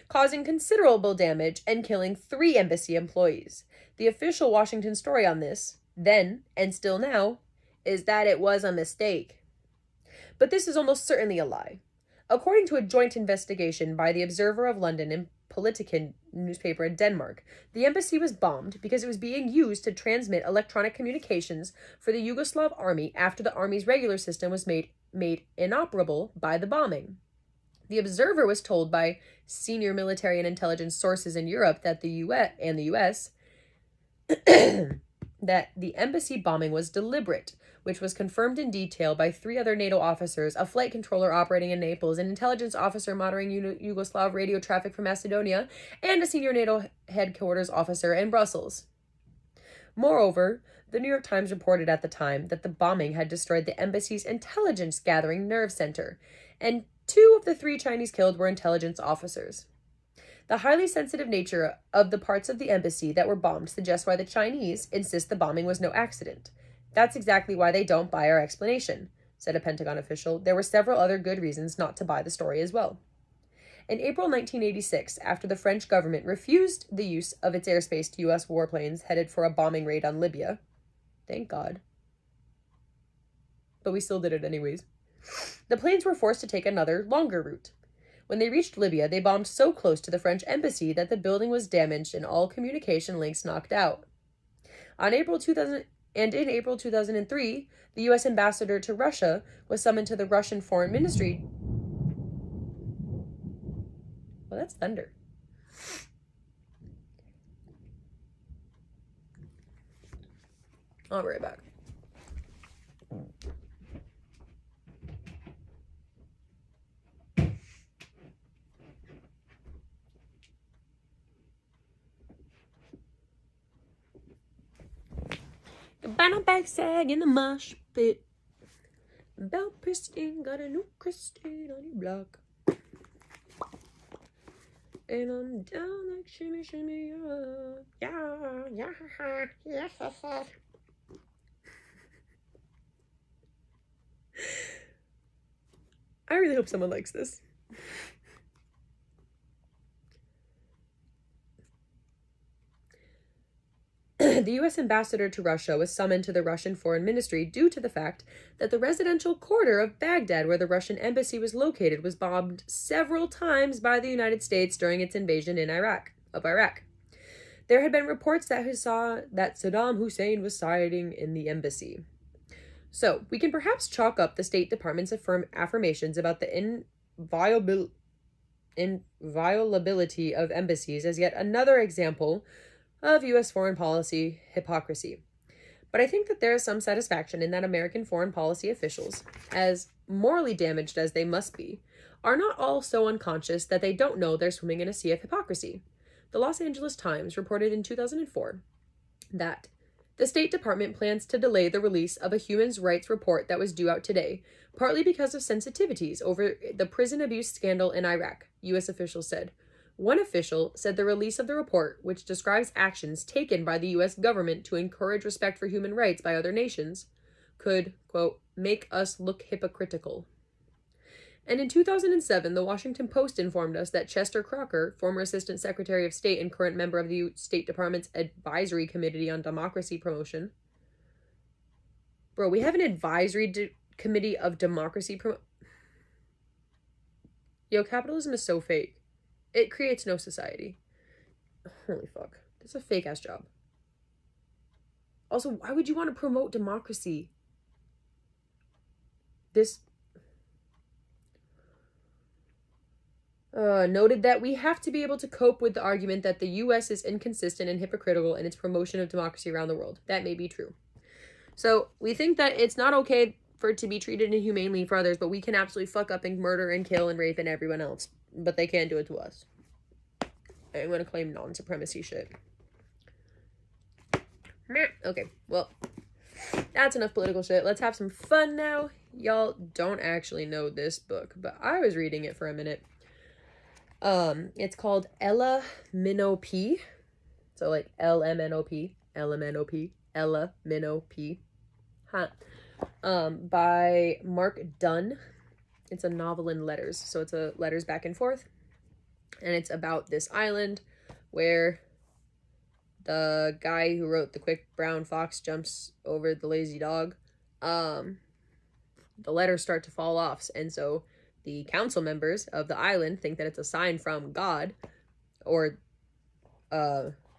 causing considerable damage and killing 3 embassy employees. The official Washington story on this, then and still now, is that it was a mistake. But this is almost certainly a lie. According to a joint investigation by the Observer of London and Politiken newspaper in Denmark, the embassy was bombed because it was being used to transmit electronic communications for the Yugoslav army after the army's regular system was made inoperable by the bombing. The Observer was told by senior military and intelligence sources in Europe that the US that the embassy bombing was deliberate, which was confirmed in detail by 3 other NATO officers, a flight controller operating in Naples, an intelligence officer monitoring Yugoslav radio traffic from Macedonia, and a senior NATO headquarters officer in Brussels. Moreover, the New York Times reported at the time that the bombing had destroyed the embassy's intelligence-gathering nerve center, and 2 of the 3 Chinese killed were intelligence officers. The highly sensitive nature of the parts of the embassy that were bombed suggests why the Chinese insist the bombing was no accident. That's exactly why they don't buy our explanation, said a Pentagon official. There were several other good reasons not to buy the story as well. In April 1986, after the French government refused the use of its airspace to U.S. warplanes headed for a bombing raid on Libya, thank God, but we still did it anyways, the planes were forced to take another, longer route. When they reached Libya, they bombed so close to the French embassy that the building was damaged and all communication links knocked out. In April 2003, the U.S. ambassador to Russia was summoned to the Russian Foreign Ministry. Well, that's thunder. I'll be right back. Banana bag sag in the mosh pit. Belle Pristine got a new Christine on your block. And I'm down like shimmy, shimmy, yeah, yeah, yeah. I really hope someone likes this. The U.S. ambassador to Russia was summoned to the Russian Foreign Ministry due to the fact that the residential quarter of Baghdad, where the Russian embassy was located, was bombed several times by the United States during its invasion of Iraq. There had been reports that Saddam Hussein was siding in the embassy. So, we can perhaps chalk up the State Department's affirmations about the inviolability of embassies as yet another example of U.S. foreign policy hypocrisy. But I think that there is some satisfaction in that American foreign policy officials, as morally damaged as they must be, are not all so unconscious that they don't know they're swimming in a sea of hypocrisy. The Los Angeles Times reported in 2004 that the State Department plans to delay the release of a human rights report that was due out today, partly because of sensitivities over the prison abuse scandal in Iraq, U.S. officials said. One official said the release of the report, which describes actions taken by the U.S. government to encourage respect for human rights by other nations, could, quote, make us look hypocritical. And in 2007, the Washington Post informed us that Chester Crocker, former Assistant Secretary of State and current member of the State Department's Advisory Committee on Democracy Promotion. Bro, we have an advisory committee of democracy Yo, capitalism is so fake. It creates no society. Holy fuck. That's a fake-ass job. Also, why would you want to promote democracy? This... noted that we have to be able to cope with the argument that the U.S. is inconsistent and hypocritical in its promotion of democracy around the world. That may be true. So, we think that it's not okay for it to be treated inhumanely for others, but we can absolutely fuck up and murder and kill and rape and everyone else. But they can't do it to us. I'm gonna claim non-supremacy shit. Okay, well, that's enough political shit. Let's have some fun now. Y'all don't actually know this book, but I was reading it for a minute. It's called Ella Minnow P. So like L-M-N-O-P, L-M-N-O-P, Ella Minnow P. By Mark Dunn. It's a novel in letters, so it's a letters back and forth. And it's about this island where the guy who wrote The Quick Brown Fox Jumps Over the Lazy Dog, the letters start to fall off, and so the council members of the island think that it's a sign from God, or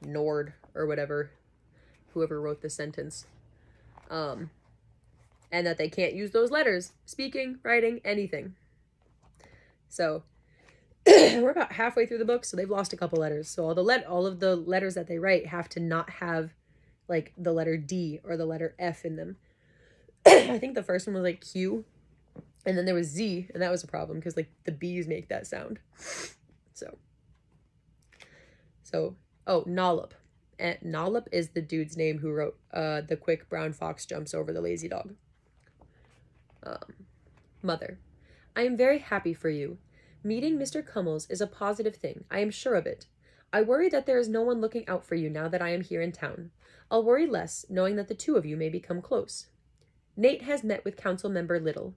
Nord, or whatever, whoever wrote this sentence, and that they can't use those letters, speaking, writing, anything. So, we're about halfway through the book, so they've lost a couple letters. So all of the letters that they write have to not have, like, the letter D or the letter F in them. I think the first one was, like, Q, and then there was Z, and that was a problem, because, like, the B's make that sound. So, Nollop. And Nollop is the dude's name who wrote, The Quick Brown Fox Jumps Over the Lazy Dog. Mother. I am very happy for you. Meeting Mr. Cummels is a positive thing. I am sure of it. I worry that there is no one looking out for you now that I am here in town. I'll worry less, knowing that the two of you may become close. Nate has met with Council Member Little.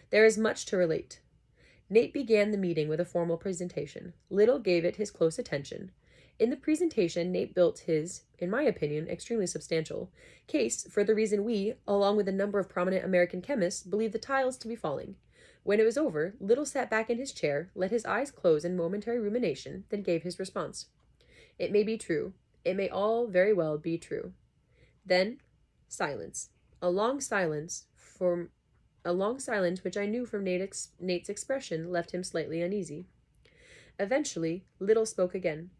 There is much to relate. Nate began the meeting with a formal presentation. Little gave it his close attention. In the presentation, Nate built his, in my opinion, extremely substantial, case for the reason we, along with a number of prominent American chemists, believe the tiles to be falling. When it was over, Little sat back in his chair, let his eyes close in momentary rumination, then gave his response. It may be true. It may all very well be true. Then, silence. A long silence, which I knew from Nate's expression left him slightly uneasy. Eventually, Little spoke again.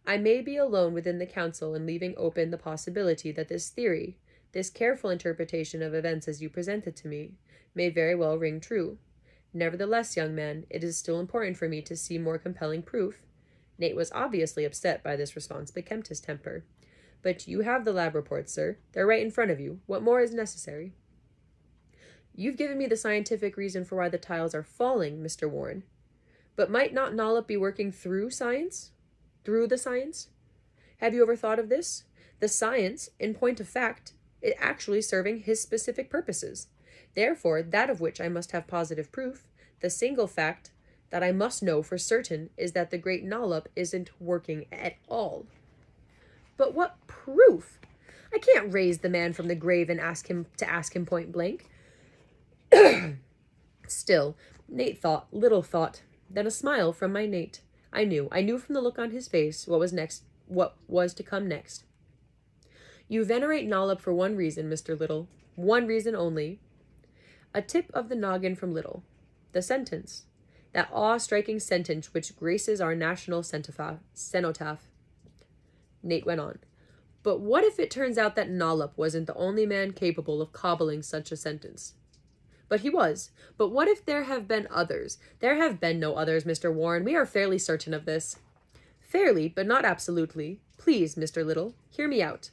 I may be alone within the council in leaving open the possibility that this theory, this careful interpretation of events as you present it to me, may very well ring true. Nevertheless, young man, it is still important for me to see more compelling proof. Nate was obviously upset by this response, but kept his temper. But you have the lab reports, sir. They're right in front of you. What more is necessary? You've given me the scientific reason for why the tiles are falling, Mr. Warren. But might not Nollop be working through science? Through the science? Have you ever thought of this? The science, in point of fact, is actually serving his specific purposes. Therefore, that of which I must have positive proof, the single fact that I must know for certain is that the great Nollop isn't working at all. But what proof? I can't raise the man from the grave and ask him point blank. Still, Little thought. Then a smile from my Nate. I knew from the look on his face what was to come next. You venerate Nollop for one reason, Mr. Little. One reason only. A tip of the noggin from Little. The sentence. That awe-striking sentence which graces our national cenotaph. Nate went on. But what if it turns out that Nollop wasn't the only man capable of cobbling such a sentence? But he was. But what if there have been others? There have been no others, Mr. Warren. We are fairly certain of this. Fairly, but not absolutely. Please, Mr. Little, hear me out.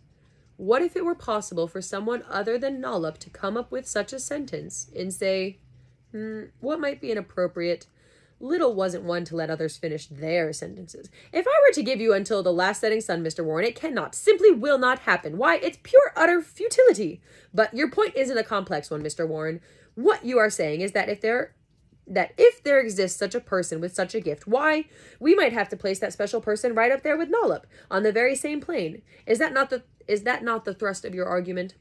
What if it were possible for someone other than Nollop to come up with such a sentence and say, what might be inappropriate? Little wasn't one to let others finish their sentences. If I were to give you until the last setting sun, Mr. Warren, it cannot, simply will not happen. Why, it's pure, utter futility. But your point isn't a complex one, Mr. Warren. What you are saying is that if there that if there exists such a person with such a gift, why, we might have to place that special person right up there with Nollop, on the very same plane. Is that not the thrust of your argument?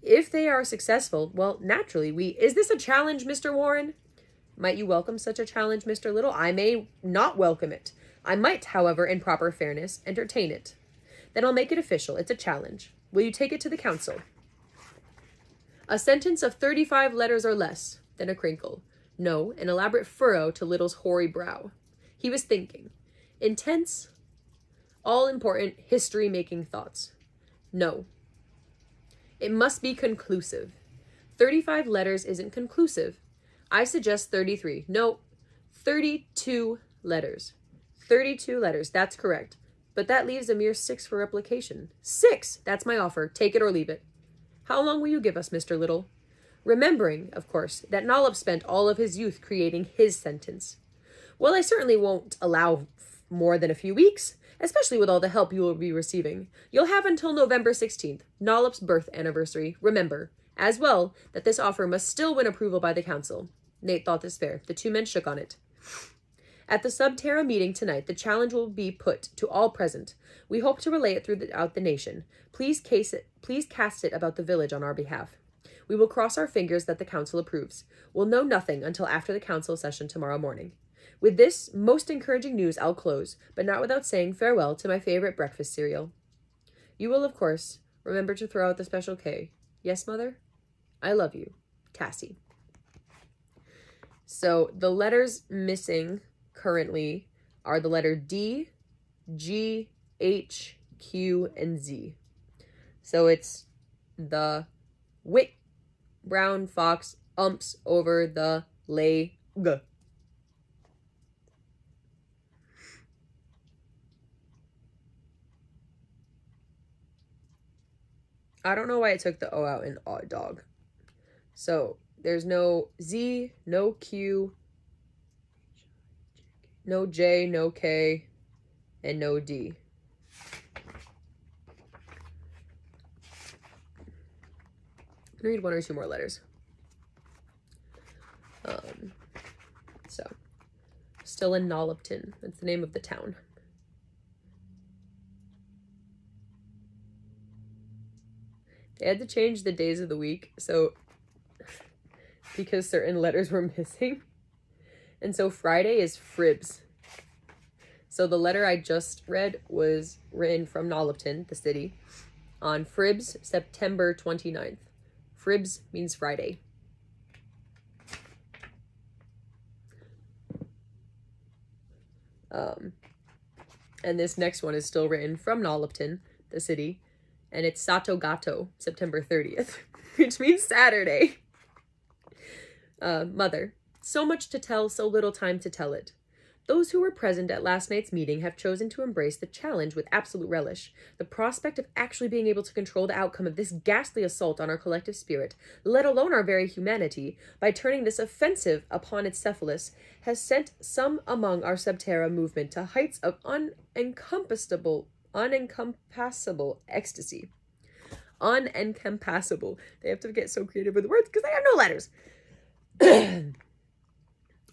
If they are successful, well, naturally, is this a challenge, Mr. Warren? Might you welcome such a challenge, Mr. Little? I may not welcome it. I might, however, in proper fairness, entertain it. Then I'll make it official. It's a challenge. Will you take it to the council? A sentence of 35 letters or less. Then a crinkle. No, an elaborate furrow to Little's hoary brow. He was thinking. Intense, all-important, history-making thoughts. No. It must be conclusive. 35 letters isn't conclusive. I suggest 33. No, 32 letters. 32 letters, that's correct. But that leaves a mere 6 for replication. 6! That's my offer. Take it or leave it. How long will you give us, Mr. Little? Remembering, of course, that Nollop spent all of his youth creating his sentence. Well, I certainly won't allow more than a few weeks, especially with all the help you will be receiving. You'll have until November 16th, Nollop's birth anniversary. Remember, as well, that this offer must still win approval by the council. Nate thought this fair. The two men shook on it. At the Subterra meeting tonight, the challenge will be put to all present. We hope to relay it throughout the nation. Please cast it about the village on our behalf. We will cross our fingers that the council approves. We'll know nothing until after the council session tomorrow morning. With this most encouraging news, I'll close, but not without saying farewell to my favorite breakfast cereal. You will, of course, remember to throw out the special K. Yes, Mother? I love you. Cassie. So the letters missing currently are the letter D, G, H, Q, and Z. So it's the wick brown fox umps over the leg. I don't know why it took the O out in dog. So there's no Z, no Q, no J, no K, and no D. I'm gonna read one or two more letters. So, still in Nollopton. That's the name of the town. They had to change the days of the week, so because certain letters were missing. And so Friday is Fribs. So the letter I just read was written from Nollopton, the city, on Fribs, September 29th. Fribs means Friday. And this next one is still written from Nollopton, the city, and it's Sato Gato, September 30th, which means Saturday. Mother, so much to tell, so little time to tell it. Those who were present at last night's meeting have chosen to embrace the challenge with absolute relish. The prospect of actually being able to control the outcome of this ghastly assault on our collective spirit, let alone our very humanity, by turning this offensive upon its cephalus, has sent some among our Subterra movement to heights of unencompassable ecstasy. Unencompassable. They have to get so creative with the words because they have no letters.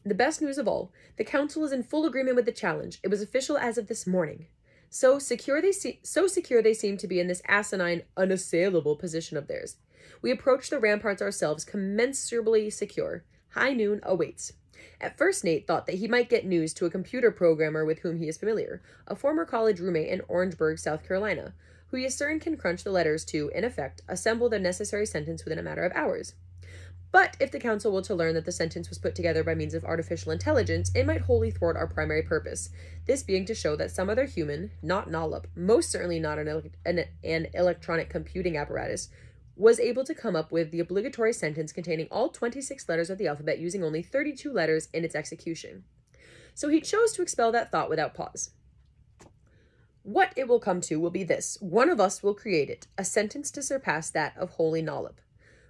The best news of all, the council is in full agreement with the challenge. It was official as of this morning. So secure they seem to be in this asinine, unassailable position of theirs. We approach the ramparts ourselves commensurably secure. High noon awaits. At first, Nate thought that he might get news to a computer programmer with whom he is familiar, a former college roommate in Orangeburg, South Carolina, who he is certain can crunch the letters to, in effect, assemble the necessary sentence within a matter of hours. But if the council were to learn that the sentence was put together by means of artificial intelligence, it might wholly thwart our primary purpose, this being to show that some other human, not Nollop, most certainly not an electronic computing apparatus, was able to come up with the obligatory sentence containing all 26 letters of the alphabet using only 32 letters in its execution. So he chose to expel that thought without pause. What it will come to will be this. One of us will create it, a sentence to surpass that of holy Nollop.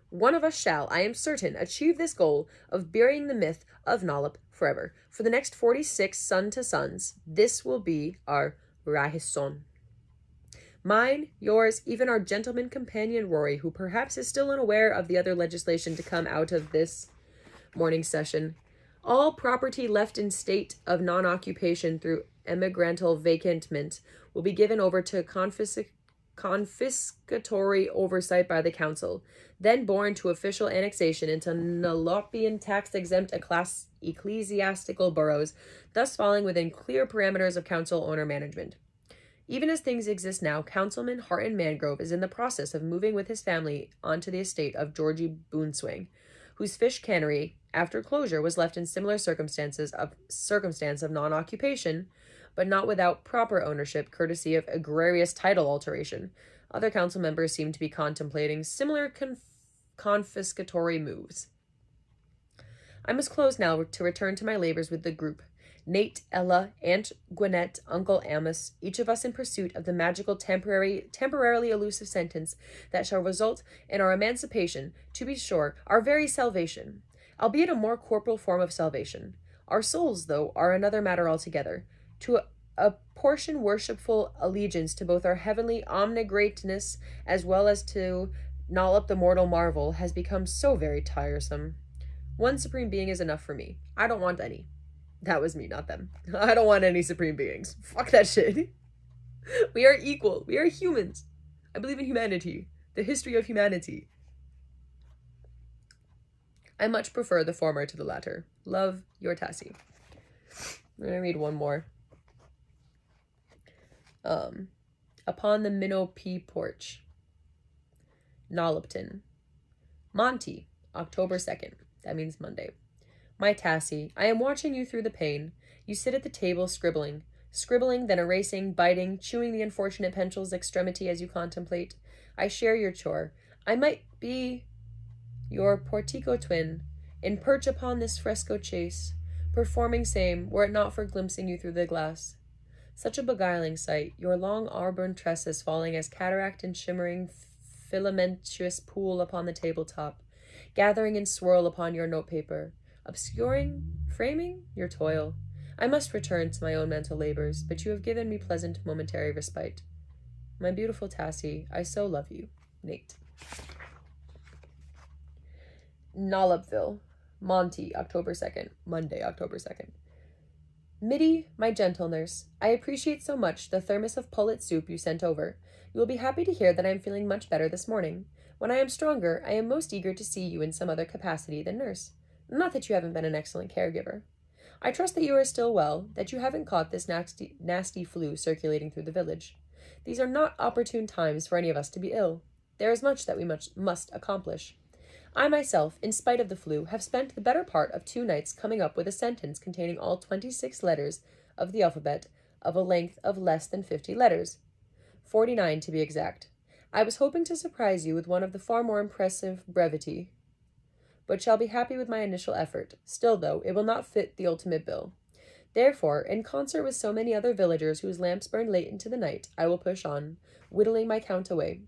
One of us shall, I am certain, achieve this goal of burying the myth of Nollop forever. For the next 46 son to sons, this will be our raison. Mine, yours, even our gentleman companion Rory, who perhaps is still unaware of the other legislation to come out of this morning session. All property left in state of non-occupation through emigrantal vacantment will be given over to confiscatory oversight by the council, then borne to official annexation into Nalopian tax-exempt ecclesiastical boroughs, thus falling within clear parameters of council owner management. Even as things exist now, Councilman Harton Mangrove is in the process of moving with his family onto the estate of Georgie Boonswing, whose fish cannery, after closure, was left in similar circumstance of non-occupation, but not without proper ownership, courtesy of egregious title alteration. Other council members seem to be contemplating similar confiscatory moves. I must close now to return to my labors with the group. Nate, Ella, Aunt Gwinnett, Uncle Amos, each of us in pursuit of the magical temporarily elusive sentence that shall result in our emancipation, to be sure, our very salvation, albeit a more corporal form of salvation. Our souls, though, are another matter altogether. To apportion worshipful allegiance to both our heavenly omnigreatness as well as to gnaw up the mortal marvel has become so very tiresome. One supreme being is enough for me. I don't want any. That was me, not them. I don't want any supreme beings. Fuck that shit. We are equal. We are humans. I believe in humanity. The history of humanity. I much prefer the former to the latter. Love, your Tassie. I'm going to read one more. Upon the Minnow P porch. Nollopton. Monty, October 2nd. That means Monday. My Tassie, I am watching you through the pane. You sit at the table scribbling, then erasing, biting, chewing the unfortunate pencil's extremity as you contemplate. I share your chore. I might be your portico twin, in perch upon this fresco chase, performing same, were it not for glimpsing you through the glass. Such a beguiling sight, your long auburn tresses falling as cataract in shimmering filamentous pool upon the tabletop, gathering in swirl upon your notepaper, obscuring, framing, your toil. I must return to my own mental labors, but you have given me pleasant momentary respite. My beautiful Tassie, I so love you. Nate. Nollopville. Monty, October 2nd. Monday, October 2nd. Mitty, my gentle nurse, I appreciate so much the thermos of pullet soup you sent over. You will be happy to hear that I am feeling much better this morning. When I am stronger, I am most eager to see you in some other capacity than nurse. Not that you haven't been an excellent caregiver. I trust that you are still well, that you haven't caught this nasty flu circulating through the village. These are not opportune times for any of us to be ill. There is much that we must accomplish. I myself, in spite of the flu, have spent the better part of 2 nights coming up with a sentence containing all 26 letters of the alphabet of a length of less than 50 letters. 49 to be exact. I was hoping to surprise you with one of the far more impressive brevity, but shall be happy with my initial effort. Still, though, it will not fit the ultimate bill. Therefore, in concert with so many other villagers whose lamps burn late into the night, I will push on, whittling my count away.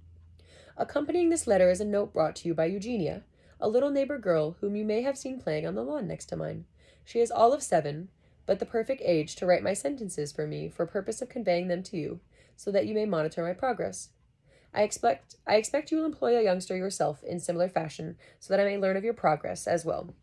Accompanying this letter is a note brought to you by Eugenia, a little neighbor girl whom you may have seen playing on the lawn next to mine. She is all of 7, but the perfect age to write my sentences for me for purpose of conveying them to you, so that you may monitor my progress. I expect you will employ a youngster yourself in similar fashion, so that I may learn of your progress as well.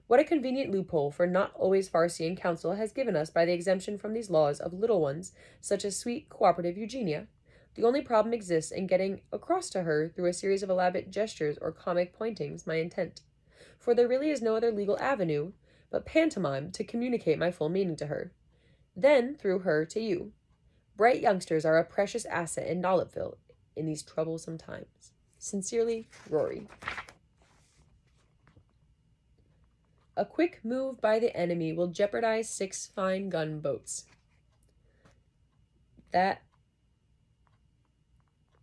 What a convenient loophole for not always far-seeing counsel has given us by the exemption from these laws of little ones, such as sweet, cooperative Eugenia. The only problem exists in getting across to her through a series of elaborate gestures or comic pointings my intent. For there really is no other legal avenue but pantomime to communicate my full meaning to her. Then, through her, to you. Bright youngsters are a precious asset in Nollopville in these troublesome times. Sincerely, Rory. A quick move by the enemy will jeopardize 6 fine gunboats. That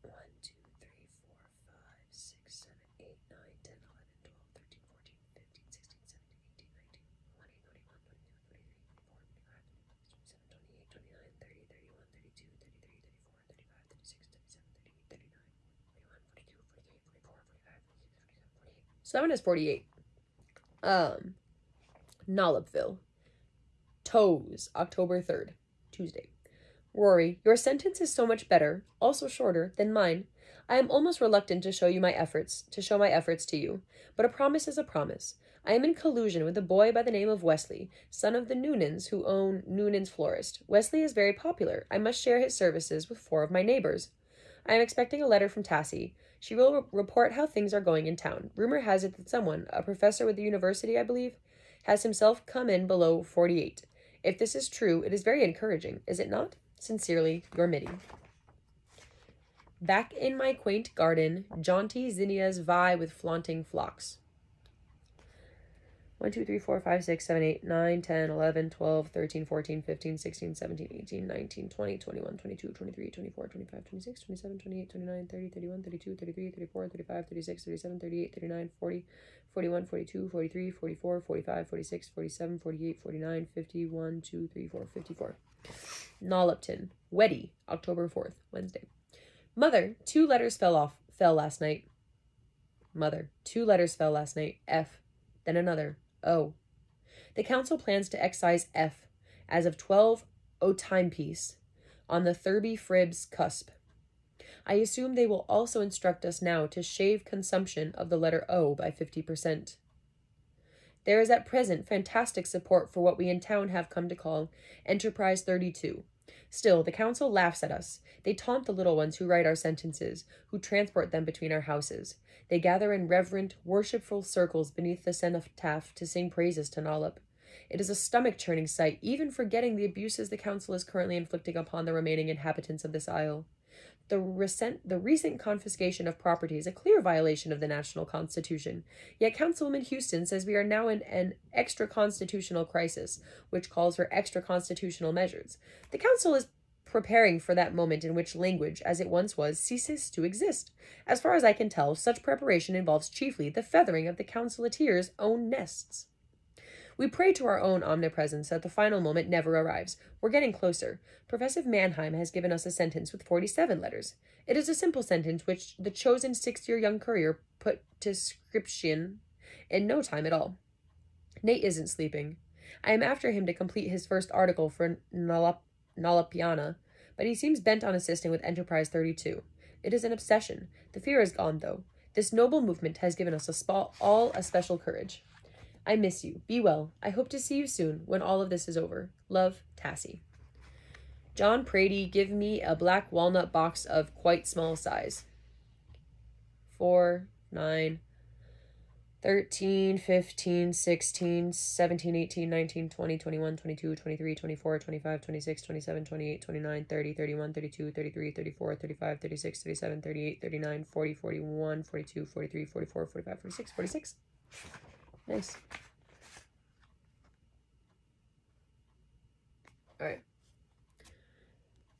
1, 2, 3, 4, 5, 6, 7, 8, 9, 10, 11, 12, 13, 14, 15, 16, 17, 18, 19, 20, 21, 22, 23, 24, 25, 26, 27, 28, 29, 30, 31, 32, 33, 34, 35, 36, 37, 38, 39, 41, 42, 43, 44, 45, 46, 47, 48. So that one has 48. Nollopville. Toes, October 3rd, Tuesday. Rory, your sentence is so much better, also shorter, than mine. I am almost reluctant to show my efforts to you, but a promise is a promise. I am in collusion with a boy by the name of Wesley, son of the Noonans who own Noonan's Florist. Wesley is very popular. I must share his services with 4 of my neighbors. I am expecting a letter from Tassie. She will report how things are going in town. Rumor has it that someone, a professor with the university, I believe, has himself come in below 48. If this is true, it is very encouraging, is it not? Sincerely, your Mitty. Back in my quaint garden, jaunty zinnias vie with flaunting phlox. 1, 2, 3, 4, 5, 6, 7, 8, 9, 10, 11, 12, 13, 14, 15, 16, 17, 18, 19, 20, 21, 22, 23, 24, 25, 26, 27, 28, 29, 30, 31, 32, 33, 34, 35, 36, 37, 38, 39, 40, 41, 42, 43, 44, 45, 46, 47, 48, 49, 50, 1, 2, 3, 4, 54. Nollupton, Weddy, October 4th, Wednesday. Mother, 2 letters fell last night. Mother, 2 letters fell last night. F, then another. O. The council plans to excise F as of 12 O timepiece on the Thurby Fribs cusp. I assume they will also instruct us now to shave consumption of the letter O by 50%. There is at present fantastic support for what we in town have come to call Enterprise 32. Still, the council laughs at us. They taunt the little ones who write our sentences, who transport them between our houses. They gather in reverent, worshipful circles beneath the cenotaph to sing praises to Nollop. It is a stomach-churning sight, even forgetting the abuses the council is currently inflicting upon the remaining inhabitants of this isle. The recent confiscation of property is a clear violation of the national constitution, yet Councilman Houston says we are now in an extra-constitutional crisis, which calls for extra-constitutional measures. The council is preparing for that moment in which language, as it once was, ceases to exist. As far as I can tell, such preparation involves chiefly the feathering of the counciliteers' own nests. We pray to our own omnipresence that the final moment never arrives. We're getting closer. Professor Mannheim has given us a sentence with 47 letters. It is a simple sentence which the chosen 6-year young courier put to scription in no time at all. Nate isn't sleeping. I am after him to complete his first article for Nalapiana, but he seems bent on assisting with Enterprise 32. It is an obsession. The fear is gone, though. This noble movement has given us all a special courage. I miss you. Be well. I hope to see you soon when all of this is over. Love, Tassie. John Prady, give me a black walnut box of quite small size. 4, 9, 13, 15, 16, 17, 18, 19, 20, 21, 22, 23, 24, 25, 26, 27, 28, 29, 30, 31, 32, 33, 34, 35, 36, 37, 38, 39, 40, 41, 42, 43, 44, 45, 46, 46. Nice. Alright.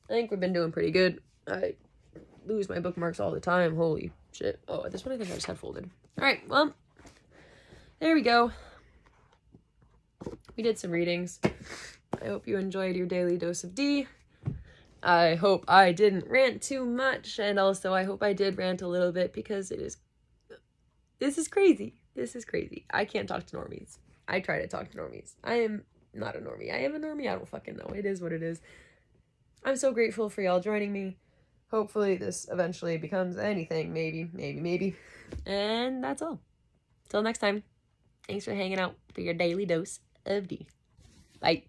I think we've been doing pretty good. I lose my bookmarks all the time. Holy shit. Oh, this one I think I just had folded. Alright, well, there we go. We did some readings. I hope you enjoyed your daily dose of D. I hope I didn't rant too much, and also I hope I did rant a little bit because this is crazy. This is crazy. I can't talk to normies. I try to talk to normies. I am not a normie. I am a normie. I don't fucking know. It is what it is. I'm so grateful for y'all joining me. Hopefully this eventually becomes anything. Maybe. And that's all. Till next time. Thanks for hanging out for your daily dose of D. Bye.